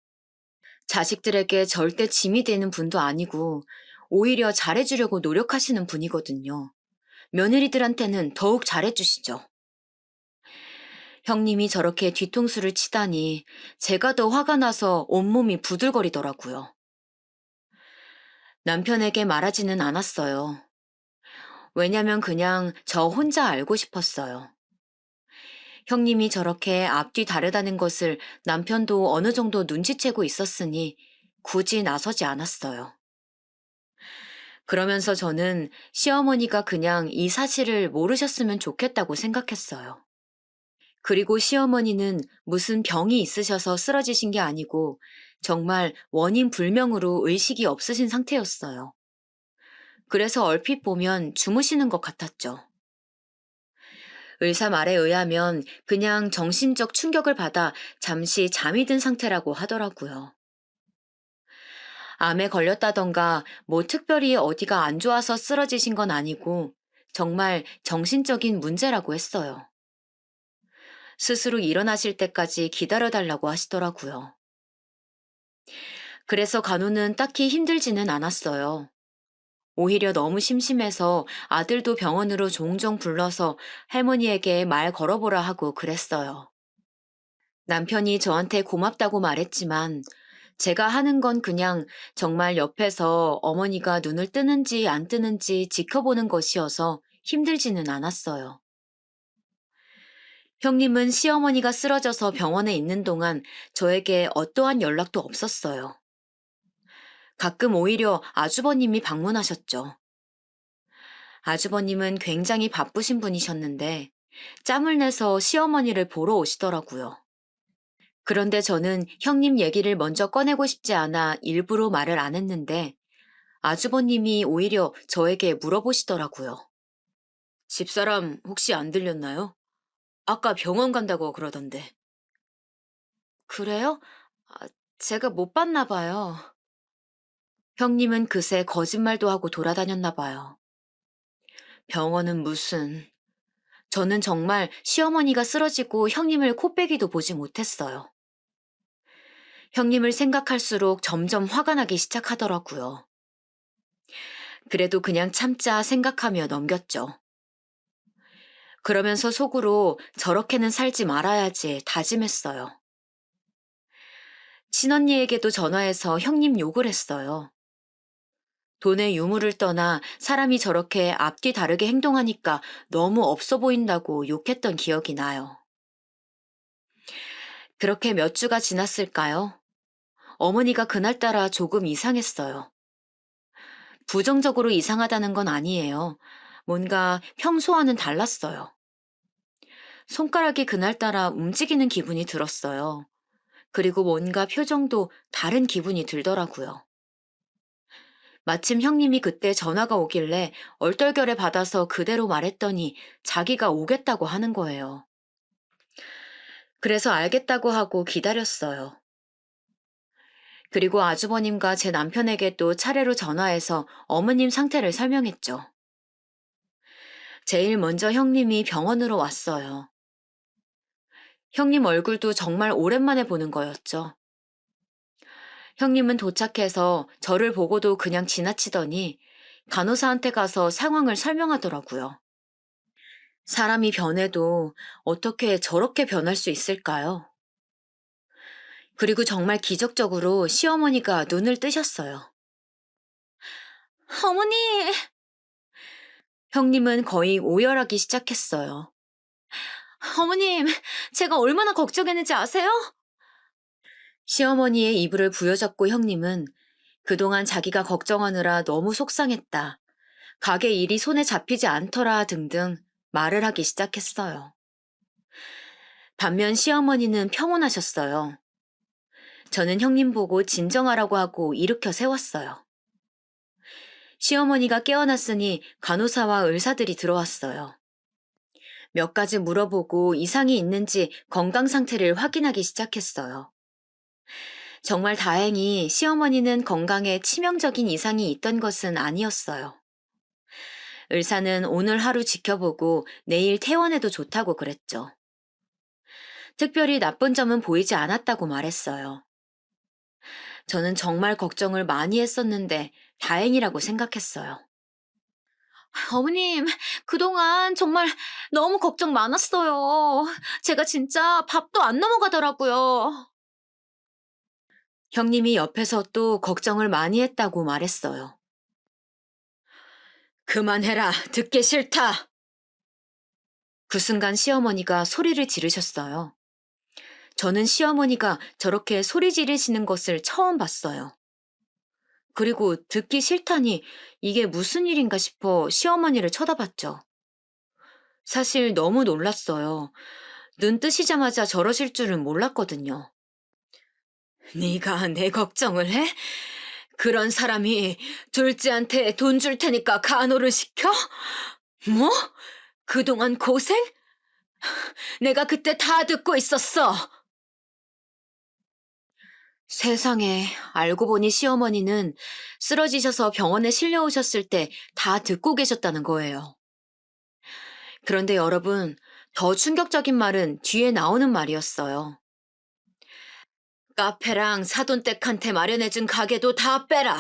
[SPEAKER 1] 자식들에게 절대 짐이 되는 분도 아니고 오히려 잘해주려고 노력하시는 분이거든요. 며느리들한테는 더욱 잘해주시죠. 형님이 저렇게 뒤통수를 치다니 제가 더 화가 나서 온몸이 부들거리더라고요. 남편에게 말하지는 않았어요. 왜냐면 그냥 저 혼자 알고 싶었어요. 형님이 저렇게 앞뒤 다르다는 것을 남편도 어느 정도 눈치채고 있었으니 굳이 나서지 않았어요. 그러면서 저는 시어머니가 그냥 이 사실을 모르셨으면 좋겠다고 생각했어요. 그리고 시어머니는 무슨 병이 있으셔서 쓰러지신 게 아니고 정말 원인 불명으로 의식이 없으신 상태였어요. 그래서 얼핏 보면 주무시는 것 같았죠. 의사 말에 의하면 그냥 정신적 충격을 받아 잠시 잠이 든 상태라고 하더라고요. 암에 걸렸다던가 뭐 특별히 어디가 안 좋아서 쓰러지신 건 아니고 정말 정신적인 문제라고 했어요. 스스로 일어나실 때까지 기다려달라고 하시더라고요. 그래서 간호는 딱히 힘들지는 않았어요. 오히려 너무 심심해서 아들도 병원으로 종종 불러서 할머니에게 말 걸어보라 하고 그랬어요. 남편이 저한테 고맙다고 말했지만 제가 하는 건 그냥 정말 옆에서 어머니가 눈을 뜨는지 안 뜨는지 지켜보는 것이어서 힘들지는 않았어요. 형님은 시어머니가 쓰러져서 병원에 있는 동안 저에게 어떠한 연락도 없었어요. 가끔 오히려 아주버님이 방문하셨죠. 아주버님은 굉장히 바쁘신 분이셨는데 짬을 내서 시어머니를 보러 오시더라고요. 그런데 저는 형님 얘기를 먼저 꺼내고 싶지 않아 일부러 말을 안 했는데 아주버님이 오히려 저에게 물어보시더라고요. 집사람 혹시 안 들렸나요? 아까 병원 간다고 그러던데. 그래요? 아, 제가 못 봤나 봐요. 형님은 그새 거짓말도 하고 돌아다녔나 봐요. 병원은 무슨. 저는 정말 시어머니가 쓰러지고 형님을 코빼기도 보지 못했어요. 형님을 생각할수록 점점 화가 나기 시작하더라고요. 그래도 그냥 참자 생각하며 넘겼죠. 그러면서 속으로 저렇게는 살지 말아야지 다짐했어요. 친언니에게도 전화해서 형님 욕을 했어요. 돈의 유무를 떠나 사람이 저렇게 앞뒤 다르게 행동하니까 너무 없어 보인다고 욕했던 기억이 나요. 그렇게 몇 주가 지났을까요? 어머니가 그날따라 조금 이상했어요. 부정적으로 이상하다는 건 아니에요. 뭔가 평소와는 달랐어요. 손가락이 그날따라 움직이는 기분이 들었어요. 그리고 뭔가 표정도 다른 기분이 들더라고요. 마침 형님이 그때 전화가 오길래 얼떨결에 받아서 그대로 말했더니 자기가 오겠다고 하는 거예요. 그래서 알겠다고 하고 기다렸어요. 그리고 아주버님과 제 남편에게 또 차례로 전화해서 어머님 상태를 설명했죠. 제일 먼저 형님이 병원으로 왔어요. 형님 얼굴도 정말 오랜만에 보는 거였죠. 형님은 도착해서 저를 보고도 그냥 지나치더니 간호사한테 가서 상황을 설명하더라고요. 사람이 변해도 어떻게 저렇게 변할 수 있을까요? 그리고 정말 기적적으로 시어머니가 눈을 뜨셨어요. 어머니! 형님은 거의 오열하기 시작했어요. 어머님, 제가 얼마나 걱정했는지 아세요? 시어머니의 이불을 부여잡고 형님은 그동안 자기가 걱정하느라 너무 속상했다. 가게 일이 손에 잡히지 않더라 등등 말을 하기 시작했어요. 반면 시어머니는 평온하셨어요. 저는 형님 보고 진정하라고 하고 일으켜 세웠어요. 시어머니가 깨어났으니 간호사와 의사들이 들어왔어요. 몇 가지 물어보고 이상이 있는지 건강 상태를 확인하기 시작했어요. 정말 다행히 시어머니는 건강에 치명적인 이상이 있던 것은 아니었어요. 의사는 오늘 하루 지켜보고 내일 퇴원해도 좋다고 그랬죠. 특별히 나쁜 점은 보이지 않았다고 말했어요. 저는 정말 걱정을 많이 했었는데 다행이라고 생각했어요. 어머님, 그동안 정말 너무 걱정 많았어요. 제가 진짜 밥도 안 넘어가더라고요. 형님이 옆에서 또 걱정을 많이 했다고 말했어요. 그만해라, 듣기 싫다. 그 순간 시어머니가 소리를 지르셨어요. 저는 시어머니가 저렇게 소리 지르시는 것을 처음 봤어요. 그리고 듣기 싫다니 이게 무슨 일인가 싶어 시어머니를 쳐다봤죠. 사실 너무 놀랐어요. 눈 뜨시자마자 저러실 줄은 몰랐거든요. 네가 내 걱정을 해? 그런 사람이 둘째한테 돈 줄 테니까 간호를 시켜? 뭐? 그동안 고생? 내가 그때 다 듣고 있었어. 세상에, 알고 보니 시어머니는 쓰러지셔서 병원에 실려오셨을 때 다 듣고 계셨다는 거예요. 그런데 여러분, 더 충격적인 말은 뒤에 나오는 말이었어요. 카페랑 사돈댁한테 마련해준 가게도 다 빼라.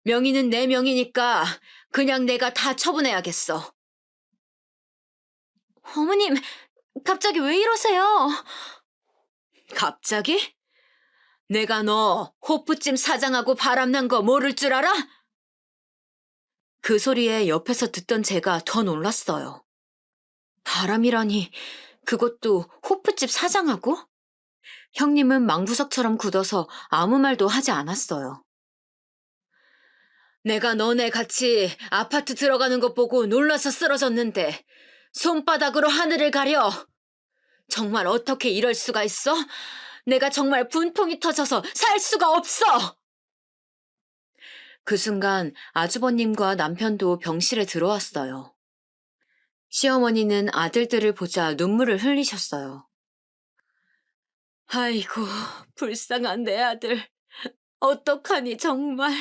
[SPEAKER 1] 명의는 내 명의니까 그냥 내가 다 처분해야겠어. 어머님, 갑자기 왜 이러세요? 갑자기? 내가 너 호프집 사장하고 바람난 거 모를 줄 알아? 그 소리에 옆에서 듣던 제가 더 놀랐어요. 바람이라니, 그것도 호프집 사장하고? 형님은 망부석처럼 굳어서 아무 말도 하지 않았어요. 내가 너네 같이 아파트 들어가는 것 보고 놀라서 쓰러졌는데 손바닥으로 하늘을 가려. 정말 어떻게 이럴 수가 있어? 내가 정말 분통이 터져서 살 수가 없어! 그 순간 아주버님과 남편도 병실에 들어왔어요. 시어머니는 아들들을 보자 눈물을 흘리셨어요. 아이고, 불쌍한 내 아들. 어떡하니 정말.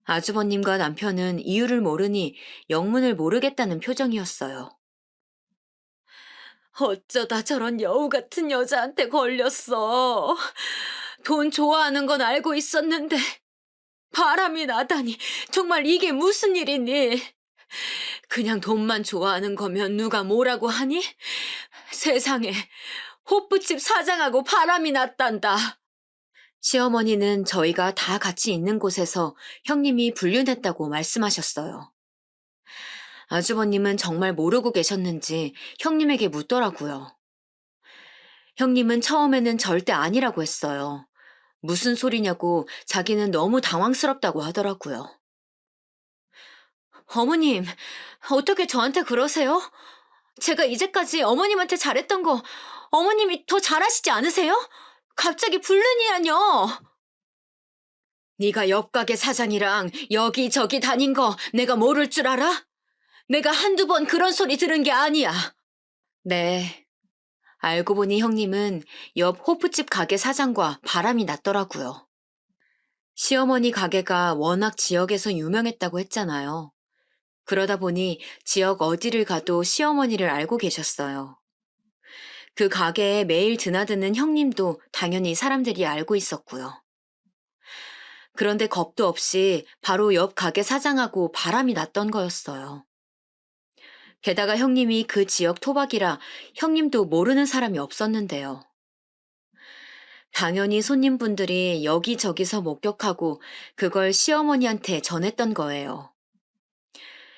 [SPEAKER 1] 아주버님과 남편은 이유를 모르니 영문을 모르겠다는 표정이었어요. 어쩌다 저런 여우 같은 여자한테 걸렸어. 돈 좋아하는 건 알고 있었는데 바람이 나다니 정말 이게 무슨 일이니? 그냥 돈만 좋아하는 거면 누가 뭐라고 하니? 세상에 호프집 사장하고 바람이 났단다. 시어머니는 저희가 다 같이 있는 곳에서 형님이 불륜했다고 말씀하셨어요. 아주버님은 정말 모르고 계셨는지 형님에게 묻더라고요. 형님은 처음에는 절대 아니라고 했어요. 무슨 소리냐고 자기는 너무 당황스럽다고 하더라고요. 어머님, 어떻게 저한테 그러세요? 제가 이제까지 어머님한테 잘했던 거 어머님이 더 잘하시지 않으세요? 갑자기 불륜이라뇨. 네가 옆가게 사장이랑 여기저기 다닌 거 내가 모를 줄 알아? 내가 한두 번 그런 소리 들은 게 아니야. 네. 알고 보니 형님은 옆 호프집 가게 사장과 바람이 났더라고요. 시어머니 가게가 워낙 지역에서 유명했다고 했잖아요. 그러다 보니 지역 어디를 가도 시어머니를 알고 계셨어요. 그 가게에 매일 드나드는 형님도 당연히 사람들이 알고 있었고요. 그런데 겁도 없이 바로 옆 가게 사장하고 바람이 났던 거였어요. 게다가 형님이 그 지역 토박이라 형님도 모르는 사람이 없었는데요. 당연히 손님분들이 여기저기서 목격하고 그걸 시어머니한테 전했던 거예요.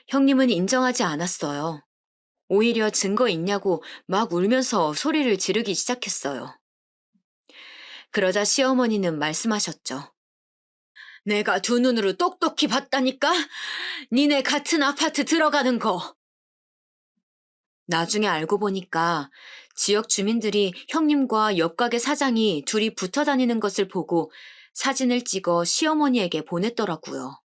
[SPEAKER 1] 형님은 인정하지 않았어요. 오히려 증거 있냐고 막 울면서 소리를 지르기 시작했어요. 그러자 시어머니는 말씀하셨죠. 내가 두 눈으로 똑똑히 봤다니까? 니네 같은 아파트 들어가는 거. 나중에 알고 보니까 지역 주민들이 형님과 옆 가게 사장이 둘이 붙어 다니는 것을 보고 사진을 찍어 시어머니에게 보냈더라고요.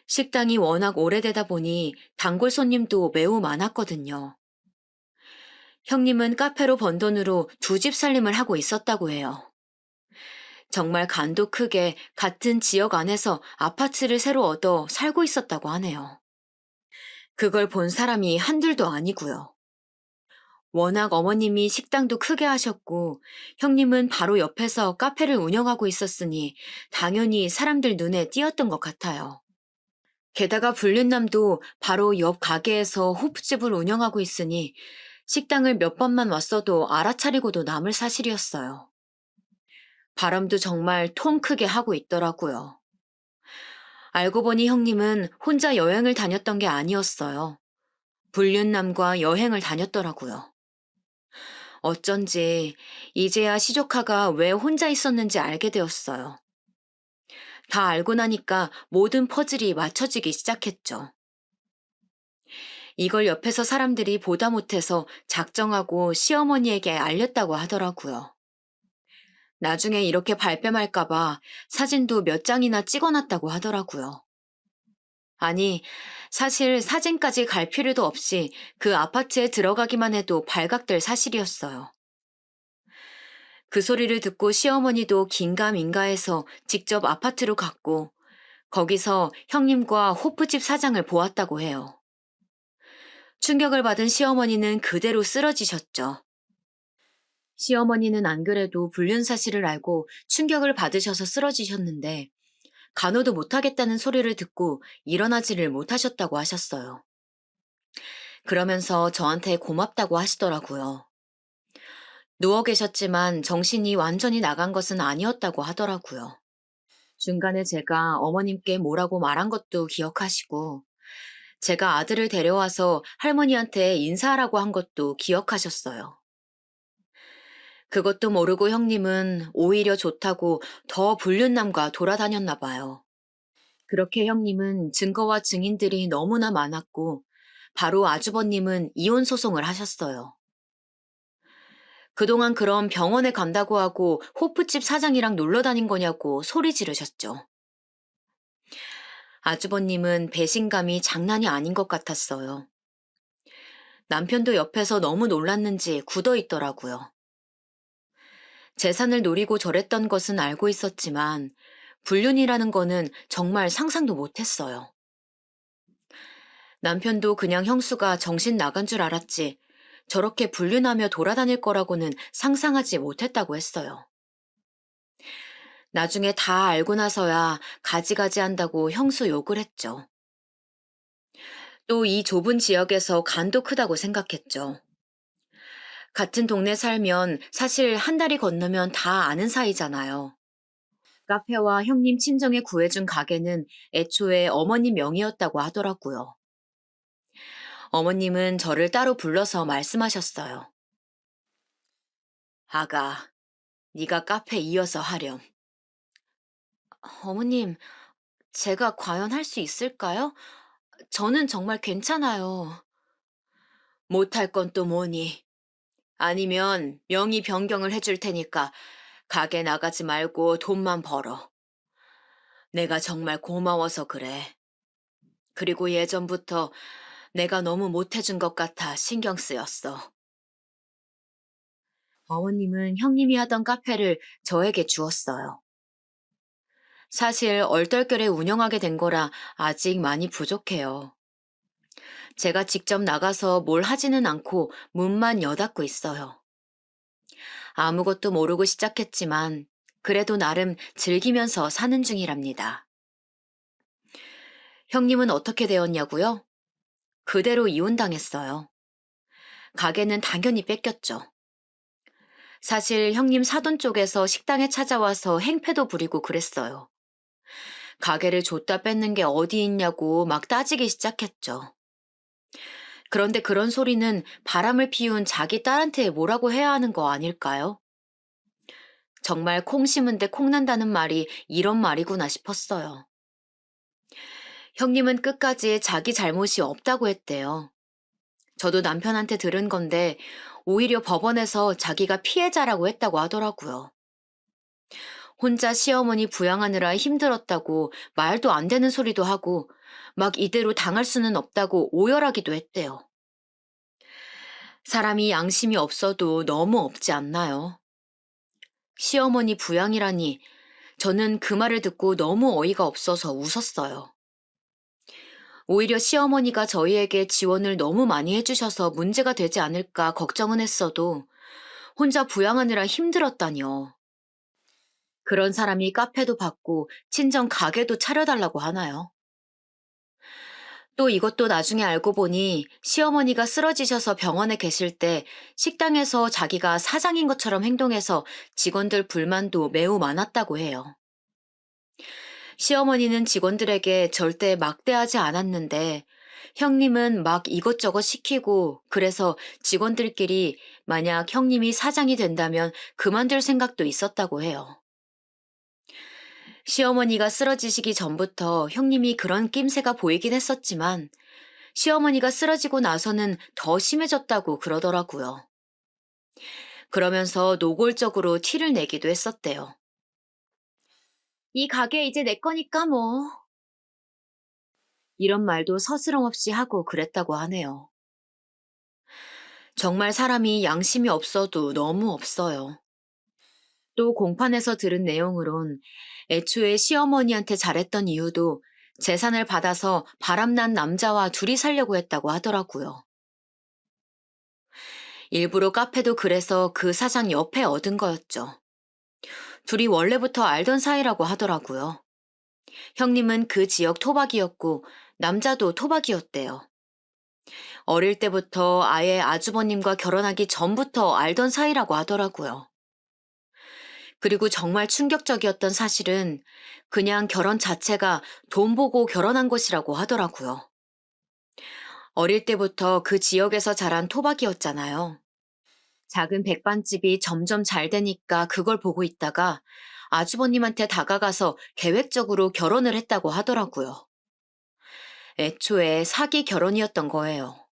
[SPEAKER 1] 식당이 워낙 오래되다 보니 단골 손님도 매우 많았거든요. 형님은 카페로 번 돈으로 두 집 살림을 하고 있었다고 해요. 정말 간도 크게 같은 지역 안에서 아파트를 새로 얻어 살고 있었다고 하네요. 그걸 본 사람이 한둘도 아니고요. 워낙 어머님이 식당도 크게 하셨고 형님은 바로 옆에서 카페를 운영하고 있었으니 당연히 사람들 눈에 띄었던 것 같아요. 게다가 불륜남도 바로 옆 가게에서 호프집을 운영하고 있으니 식당을 몇 번만 왔어도 알아차리고도 남을 사실이었어요. 바람도 정말 통 크게 하고 있더라고요. 알고 보니 형님은 혼자 여행을 다녔던 게 아니었어요. 불륜남과 여행을 다녔더라고요. 어쩐지 이제야 시조카가 왜 혼자 있었는지 알게 되었어요. 다 알고 나니까 모든 퍼즐이 맞춰지기 시작했죠. 이걸 옆에서 사람들이 보다 못해서 작정하고 시어머니에게 알렸다고 하더라고요. 나중에 이렇게 발뺌할까봐 사진도 몇 장이나 찍어놨다고 하더라고요. 아니, 사실 사진까지 갈 필요도 없이 그 아파트에 들어가기만 해도 발각될 사실이었어요. 그 소리를 듣고 시어머니도 긴가민가해서 직접 아파트로 갔고 거기서 형님과 호프집 사장을 보았다고 해요. 충격을 받은 시어머니는 그대로 쓰러지셨죠. 시어머니는 안 그래도 불륜 사실을 알고 충격을 받으셔서 쓰러지셨는데 간호도 못하겠다는 소리를 듣고 일어나지를 못하셨다고 하셨어요. 그러면서 저한테 고맙다고 하시더라고요. 누워 계셨지만 정신이 완전히 나간 것은 아니었다고 하더라고요. 중간에 제가 어머님께 뭐라고 말한 것도 기억하시고 제가 아들을 데려와서 할머니한테 인사하라고 한 것도 기억하셨어요. 그것도 모르고 형님은 오히려 좋다고 더 불륜남과 돌아다녔나 봐요. 그렇게 형님은 증거와 증인들이 너무나 많았고 바로 아주버님은 이혼 소송을 하셨어요. 그동안 그럼 병원에 간다고 하고 호프집 사장이랑 놀러 다닌 거냐고 소리 지르셨죠. 아주버님은 배신감이 장난이 아닌 것 같았어요. 남편도 옆에서 너무 놀랐는지 굳어 있더라고요. 재산을 노리고 저랬던 것은 알고 있었지만 불륜이라는 거는 정말 상상도 못했어요. 남편도 그냥 형수가 정신 나간 줄 알았지 저렇게 불륜하며 돌아다닐 거라고는 상상하지 못했다고 했어요. 나중에 다 알고 나서야 가지가지 한다고 형수 욕을 했죠. 또 이 좁은 지역에서 간도 크다고 생각했죠. 같은 동네 살면 사실 한 달이 건너면 다 아는 사이잖아요. 카페와 형님 친정에 구해준 가게는 애초에 어머님 명의였다고 하더라고요. 어머님은 저를 따로 불러서 말씀하셨어요. 아가, 네가 카페 이어서 하렴. 어머님, 제가 과연 할 수 있을까요? 저는 정말 괜찮아요. 못할 건 또 뭐니? 아니면 명의 변경을 해줄 테니까 가게 나가지 말고 돈만 벌어. 내가 정말 고마워서 그래. 그리고 예전부터 내가 너무 못해준 것 같아 신경 쓰였어. 어머님은 형님이 하던 카페를 저에게 주었어요. 사실 얼떨결에 운영하게 된 거라 아직 많이 부족해요. 제가 직접 나가서 뭘 하지는 않고 문만 여닫고 있어요. 아무것도 모르고 시작했지만 그래도 나름 즐기면서 사는 중이랍니다. 형님은 어떻게 되었냐고요? 그대로 이혼당했어요. 가게는 당연히 뺏겼죠. 사실 형님 사돈 쪽에서 식당에 찾아와서 행패도 부리고 그랬어요. 가게를 줬다 뺏는 게 어디 있냐고 막 따지기 시작했죠. 그런데 그런 소리는 바람을 피운 자기 딸한테 뭐라고 해야 하는 거 아닐까요? 정말 콩 심은 데 콩 난다는 말이 이런 말이구나 싶었어요. 형님은 끝까지 자기 잘못이 없다고 했대요. 저도 남편한테 들은 건데 오히려 법원에서 자기가 피해자라고 했다고 하더라고요. 혼자 시어머니 부양하느라 힘들었다고 말도 안 되는 소리도 하고 막 이대로 당할 수는 없다고 오열하기도 했대요. 사람이 양심이 없어도 너무 없지 않나요? 시어머니 부양이라니 저는 그 말을 듣고 너무 어이가 없어서 웃었어요. 오히려 시어머니가 저희에게 지원을 너무 많이 해주셔서 문제가 되지 않을까 걱정은 했어도 혼자 부양하느라 힘들었다니요. 그런 사람이 카페도 받고 친정 가게도 차려달라고 하나요? 또 이것도 나중에 알고 보니 시어머니가 쓰러지셔서 병원에 계실 때 식당에서 자기가 사장인 것처럼 행동해서 직원들 불만도 매우 많았다고 해요. 시어머니는 직원들에게 절대 막대하지 않았는데 형님은 막 이것저것 시키고 그래서 직원들끼리 만약 형님이 사장이 된다면 그만둘 생각도 있었다고 해요. 시어머니가 쓰러지시기 전부터 형님이 그런 낌새가 보이긴 했었지만 시어머니가 쓰러지고 나서는 더 심해졌다고 그러더라고요. 그러면서 노골적으로 티를 내기도 했었대요. 이 가게 이제 내 거니까 뭐. 이런 말도 서스럼 없이 하고 그랬다고 하네요. 정말 사람이 양심이 없어도 너무 없어요. 또 공판에서 들은 내용으론 애초에 시어머니한테 잘했던 이유도 재산을 받아서 바람난 남자와 둘이 살려고 했다고 하더라고요. 일부러 카페도 그래서 그 사장 옆에 얻은 거였죠. 둘이 원래부터 알던 사이라고 하더라고요. 형님은 그 지역 토박이였고 남자도 토박이였대요. 어릴 때부터 아예 아주버님과 결혼하기 전부터 알던 사이라고 하더라고요. 그리고 정말 충격적이었던 사실은 그냥 결혼 자체가 돈 보고 결혼한 것이라고 하더라고요. 어릴 때부터 그 지역에서 자란 토박이였잖아요. 작은 백반집이 점점 잘 되니까 그걸 보고 있다가 아주버님한테 다가가서 계획적으로 결혼을 했다고 하더라고요. 애초에 사기 결혼이었던 거예요.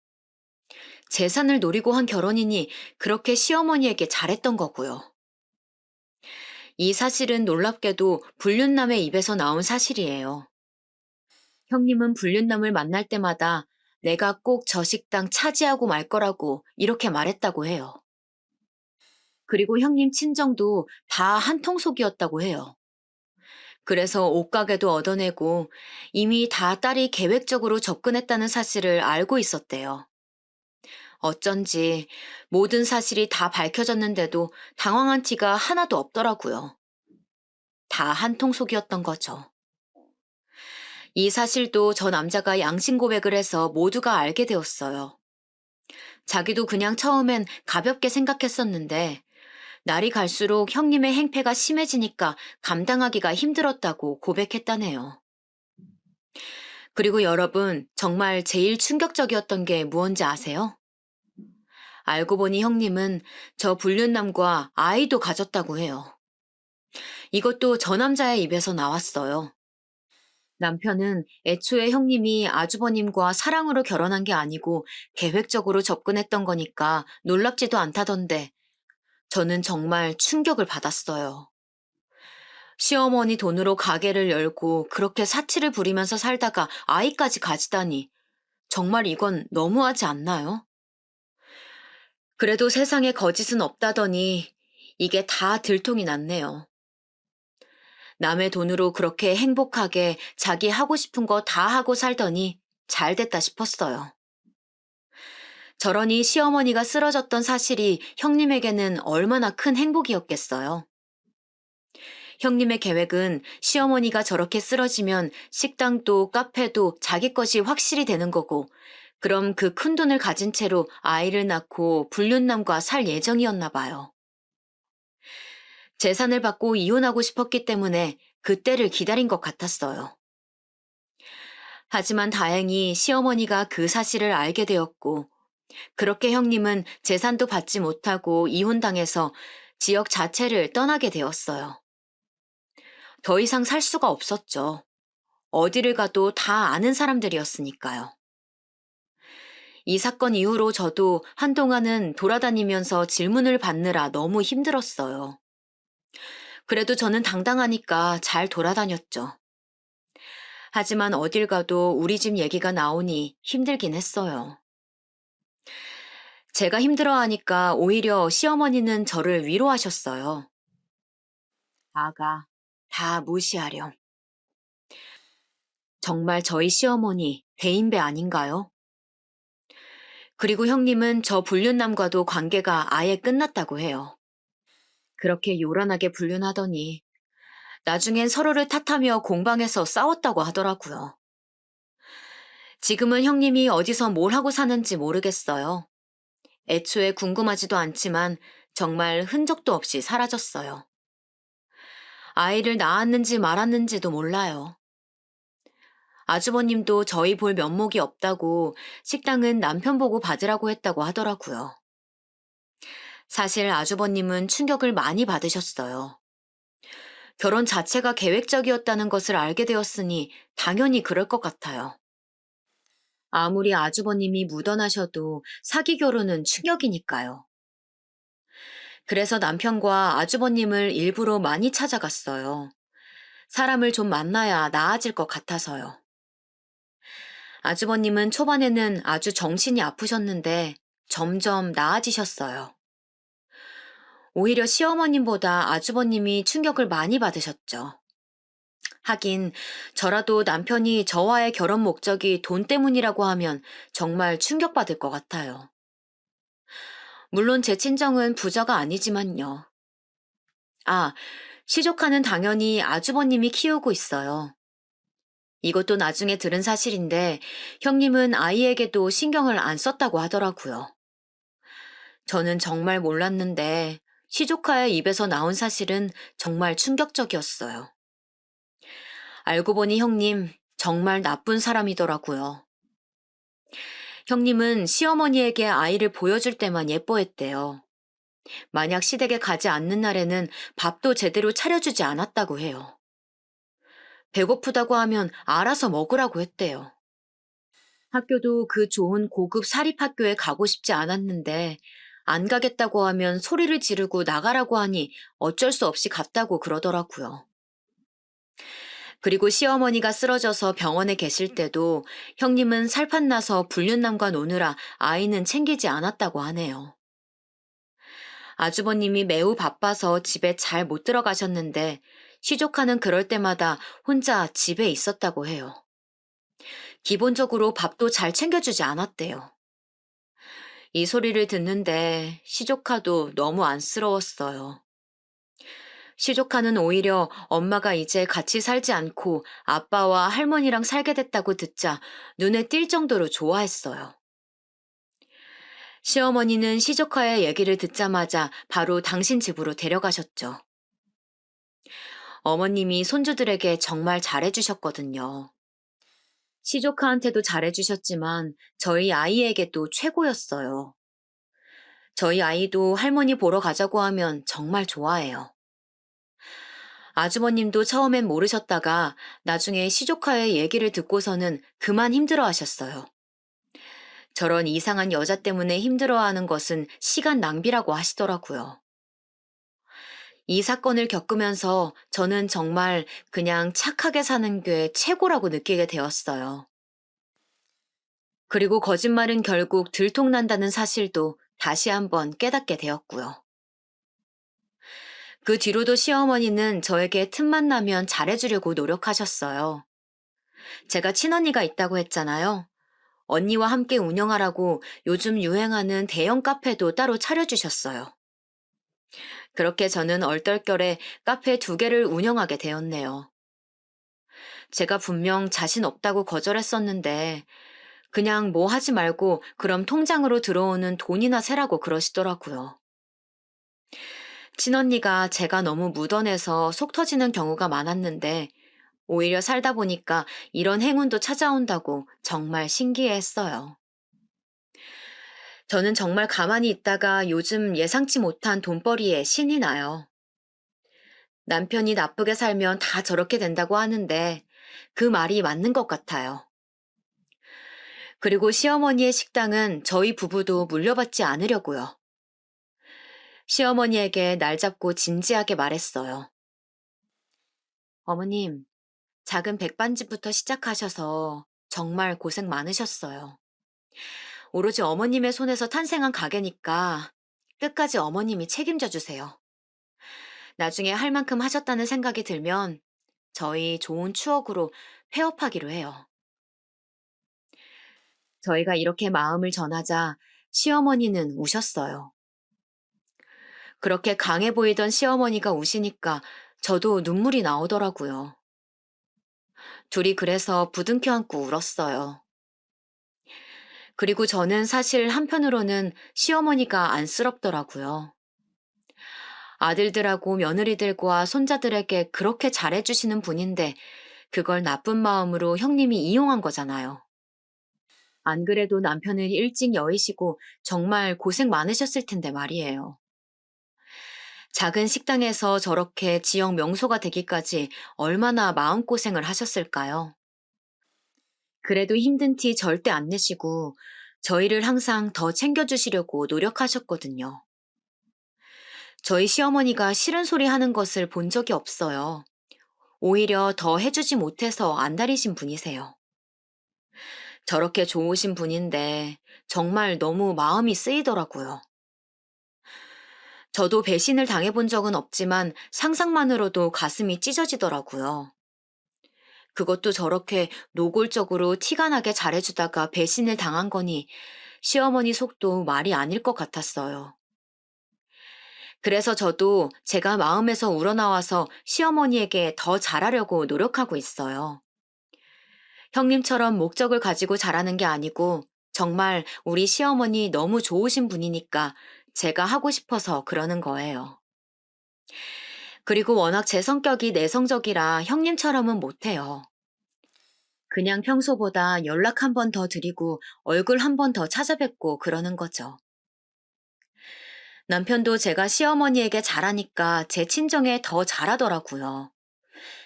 [SPEAKER 1] 재산을 노리고 한 결혼이니 그렇게 시어머니에게 잘했던 거고요. 이 사실은 놀랍게도 불륜남의 입에서 나온 사실이에요. 형님은 불륜남을 만날 때마다 내가 꼭 저 식당 차지하고 말 거라고 이렇게 말했다고 해요. 그리고 형님 친정도 다 한통속이었다고 해요. 그래서 옷가게도 얻어내고 이미 다 딸이 계획적으로 접근했다는 사실을 알고 있었대요. 어쩐지 모든 사실이 다 밝혀졌는데도 당황한 티가 하나도 없더라고요. 다 한통속이었던 거죠. 이 사실도 저 남자가 양심 고백을 해서 모두가 알게 되었어요. 자기도 그냥 처음엔 가볍게 생각했었는데 날이 갈수록 형님의 행패가 심해지니까 감당하기가 힘들었다고 고백했다네요. 그리고 여러분, 정말 제일 충격적이었던 게 무언지 아세요? 알고 보니 형님은 저 불륜남과 아이도 가졌다고 해요. 이것도 저 남자의 입에서 나왔어요. 남편은 애초에 형님이 아주버님과 사랑으로 결혼한 게 아니고 계획적으로 접근했던 거니까 놀랍지도 않다던데 저는 정말 충격을 받았어요. 시어머니 돈으로 가게를 열고 그렇게 사치를 부리면서 살다가 아이까지 가지다니 정말 이건 너무하지 않나요? 그래도 세상에 거짓은 없다더니 이게 다 들통이 났네요. 남의 돈으로 그렇게 행복하게 자기 하고 싶은 거 다 하고 살더니 잘 됐다 싶었어요. 저러니 시어머니가 쓰러졌던 사실이 형님에게는 얼마나 큰 행복이었겠어요. 형님의 계획은 시어머니가 저렇게 쓰러지면 식당도 카페도 자기 것이 확실히 되는 거고, 그럼 그 큰 돈을 가진 채로 아이를 낳고 불륜남과 살 예정이었나 봐요. 재산을 받고 이혼하고 싶었기 때문에 그때를 기다린 것 같았어요. 하지만 다행히 시어머니가 그 사실을 알게 되었고, 그렇게 형님은 재산도 받지 못하고 이혼당해서 지역 자체를 떠나게 되었어요. 더 이상 살 수가 없었죠. 어디를 가도 다 아는 사람들이었으니까요. 이 사건 이후로 저도 한동안은 돌아다니면서 질문을 받느라 너무 힘들었어요. 그래도 저는 당당하니까 잘 돌아다녔죠. 하지만 어딜 가도 우리 집 얘기가 나오니 힘들긴 했어요. 제가 힘들어하니까 오히려 시어머니는 저를 위로하셨어요. 아가, 다 무시하렴. 정말 저희 시어머니 대인배 아닌가요? 그리고 형님은 저 불륜남과도 관계가 아예 끝났다고 해요. 그렇게 요란하게 불륜하더니 나중엔 서로를 탓하며 공방에서 싸웠다고 하더라고요. 지금은 형님이 어디서 뭘 하고 사는지 모르겠어요. 애초에 궁금하지도 않지만 정말 흔적도 없이 사라졌어요. 아이를 낳았는지 말았는지도 몰라요. 아주버님도 저희 볼 면목이 없다고 식당은 남편 보고 받으라고 했다고 하더라고요. 사실 아주버님은 충격을 많이 받으셨어요. 결혼 자체가 계획적이었다는 것을 알게 되었으니 당연히 그럴 것 같아요. 아무리 아주버님이 묻어나셔도 사기 결혼은 충격이니까요. 그래서 남편과 아주버님을 일부러 많이 찾아갔어요. 사람을 좀 만나야 나아질 것 같아서요. 아주버님은 초반에는 아주 정신이 아프셨는데 점점 나아지셨어요. 오히려 시어머님보다 아주버님이 충격을 많이 받으셨죠. 하긴 저라도 남편이 저와의 결혼 목적이 돈 때문이라고 하면 정말 충격받을 것 같아요. 물론 제 친정은 부자가 아니지만요. 아, 시조카는 당연히 아주버님이 키우고 있어요. 이것도 나중에 들은 사실인데 형님은 아이에게도 신경을 안 썼다고 하더라고요. 저는 정말 몰랐는데 시조카의 입에서 나온 사실은 정말 충격적이었어요. 알고 보니 형님 정말 나쁜 사람이더라고요. 형님은 시어머니에게 아이를 보여줄 때만 예뻐했대요. 만약 시댁에 가지 않는 날에는 밥도 제대로 차려주지 않았다고 해요. 배고프다고 하면 알아서 먹으라고 했대요. 학교도 그 좋은 고급 사립학교에 가고 싶지 않았는데 안 가겠다고 하면 소리를 지르고 나가라고 하니 어쩔 수 없이 갔다고 그러더라고요. 그리고 시어머니가 쓰러져서 병원에 계실 때도 형님은 살판나서 불륜남과 노느라 아이는 챙기지 않았다고 하네요. 아주버님이 매우 바빠서 집에 잘 못 들어가셨는데 시조카는 그럴 때마다 혼자 집에 있었다고 해요. 기본적으로 밥도 잘 챙겨주지 않았대요. 이 소리를 듣는데 시조카도 너무 안쓰러웠어요. 시조카는 오히려 엄마가 이제 같이 살지 않고 아빠와 할머니랑 살게 됐다고 듣자 눈에 띌 정도로 좋아했어요. 시어머니는 시조카의 얘기를 듣자마자 바로 당신 집으로 데려가셨죠. 어머님이 손주들에게 정말 잘해주셨거든요. 시조카한테도 잘해주셨지만 저희 아이에게도 최고였어요. 저희 아이도 할머니 보러 가자고 하면 정말 좋아해요. 아주버님도 처음엔 모르셨다가 나중에 시조카의 얘기를 듣고서는 그만 힘들어 하셨어요. 저런 이상한 여자 때문에 힘들어하는 것은 시간 낭비라고 하시더라고요. 이 사건을 겪으면서 저는 정말 그냥 착하게 사는 게 최고라고 느끼게 되었어요. 그리고 거짓말은 결국 들통난다는 사실도 다시 한번 깨닫게 되었고요. 그 뒤로도 시어머니는 저에게 틈만 나면 잘해주려고 노력하셨어요. 제가 친언니가 있다고 했잖아요. 언니와 함께 운영하라고 요즘 유행하는 대형 카페도 따로 차려주셨어요. 그렇게 저는 얼떨결에 카페 2개를 운영하게 되었네요. 제가 분명 자신 없다고 거절했었는데 그냥 뭐 하지 말고 그럼 통장으로 들어오는 돈이나 세라고 그러시더라고요. 친언니가 제가 너무 묻어내서 속 터지는 경우가 많았는데 오히려 살다 보니까 이런 행운도 찾아온다고 정말 신기해했어요. 저는 정말 가만히 있다가 요즘 예상치 못한 돈벌이에 신이 나요. 남편이 나쁘게 살면 다 저렇게 된다고 하는데 그 말이 맞는 것 같아요. 그리고 시어머니의 식당은 저희 부부도 물려받지 않으려고요. 시어머니에게 날 잡고 진지하게 말했어요. 어머님, 작은 백반집부터 시작하셔서 정말 고생 많으셨어요. 오로지 어머님의 손에서 탄생한 가게니까 끝까지 어머님이 책임져 주세요. 나중에 할 만큼 하셨다는 생각이 들면 저희 좋은 추억으로 폐업하기로 해요. 저희가 이렇게 마음을 전하자 시어머니는 우셨어요. 그렇게 강해 보이던 시어머니가 우시니까 저도 눈물이 나오더라고요. 둘이 그래서 부둥켜 안고 울었어요. 그리고 저는 사실 한편으로는 시어머니가 안쓰럽더라고요. 아들들하고 며느리들과 손자들에게 그렇게 잘해주시는 분인데 그걸 나쁜 마음으로 형님이 이용한 거잖아요. 안 그래도 남편을 일찍 여의시고 정말 고생 많으셨을 텐데 말이에요. 작은 식당에서 저렇게 지역 명소가 되기까지 얼마나 마음고생을 하셨을까요? 그래도 힘든 티 절대 안 내시고 저희를 항상 더 챙겨주시려고 노력하셨거든요. 저희 시어머니가 싫은 소리 하는 것을 본 적이 없어요. 오히려 더 해주지 못해서 안달이신 분이세요. 저렇게 좋으신 분인데 정말 너무 마음이 쓰이더라고요. 저도 배신을 당해본 적은 없지만 상상만으로도 가슴이 찢어지더라고요. 그것도 저렇게 노골적으로 티가 나게 잘해주다가 배신을 당한 거니 시어머니 속도 말이 아닐 것 같았어요. 그래서 저도 제가 마음에서 우러나와서 시어머니에게 더 잘하려고 노력하고 있어요. 형님처럼 목적을 가지고 잘하는 게 아니고 정말 우리 시어머니 너무 좋으신 분이니까 제가 하고 싶어서 그러는 거예요. 그리고 워낙 제 성격이 내성적이라 형님처럼은 못해요. 그냥 평소보다 연락 한 번 더 드리고 얼굴 한 번 더 찾아뵙고 그러는 거죠. 남편도 제가 시어머니에게 잘하니까 제 친정에 더 잘하더라고요.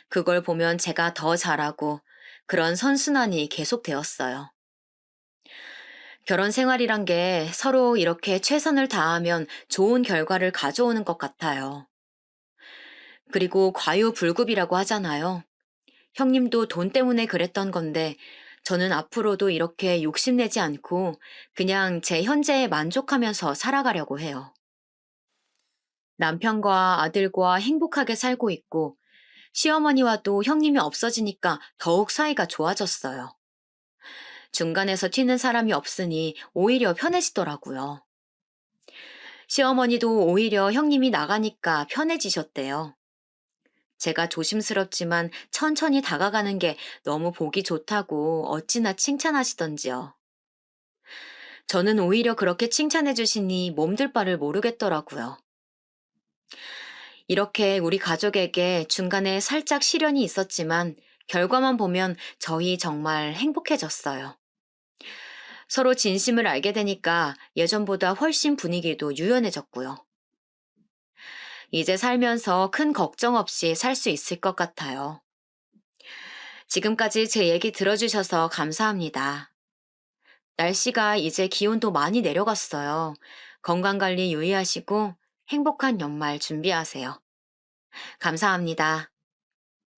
[SPEAKER 1] 그걸 보면 제가 더 잘하고 그런 선순환이 계속되었어요. 결혼 생활이란 게 서로 이렇게 최선을 다하면 좋은 결과를 가져오는 것 같아요. 그리고 과유불급이라고 하잖아요. 형님도 돈 때문에 그랬던 건데 저는 앞으로도 이렇게 욕심내지 않고 그냥 제 현재에 만족하면서 살아가려고 해요. 남편과 아들과 행복하게 살고 있고 시어머니와도 형님이 없어지니까 더욱 사이가 좋아졌어요. 중간에서 튀는 사람이 없으니 오히려 편해지더라고요. 시어머니도 오히려 형님이 나가니까 편해지셨대요. 제가 조심스럽지만 천천히 다가가는 게 너무 보기 좋다고 어찌나 칭찬하시던지요. 저는 오히려 그렇게 칭찬해 주시니 몸둘 바를 모르겠더라고요. 이렇게 우리 가족에게 중간에 살짝 시련이 있었지만 결과만 보면 저희 정말 행복해졌어요. 서로 진심을 알게 되니까 예전보다 훨씬 분위기도 유연해졌고요. 이제 살면서 큰 걱정 없이 살 수 있을 것 같아요. 지금까지 제 얘기 들어주셔서 감사합니다. 날씨가 이제 기온도 많이 내려갔어요. 건강관리 유의하시고 행복한 연말 준비하세요. 감사합니다.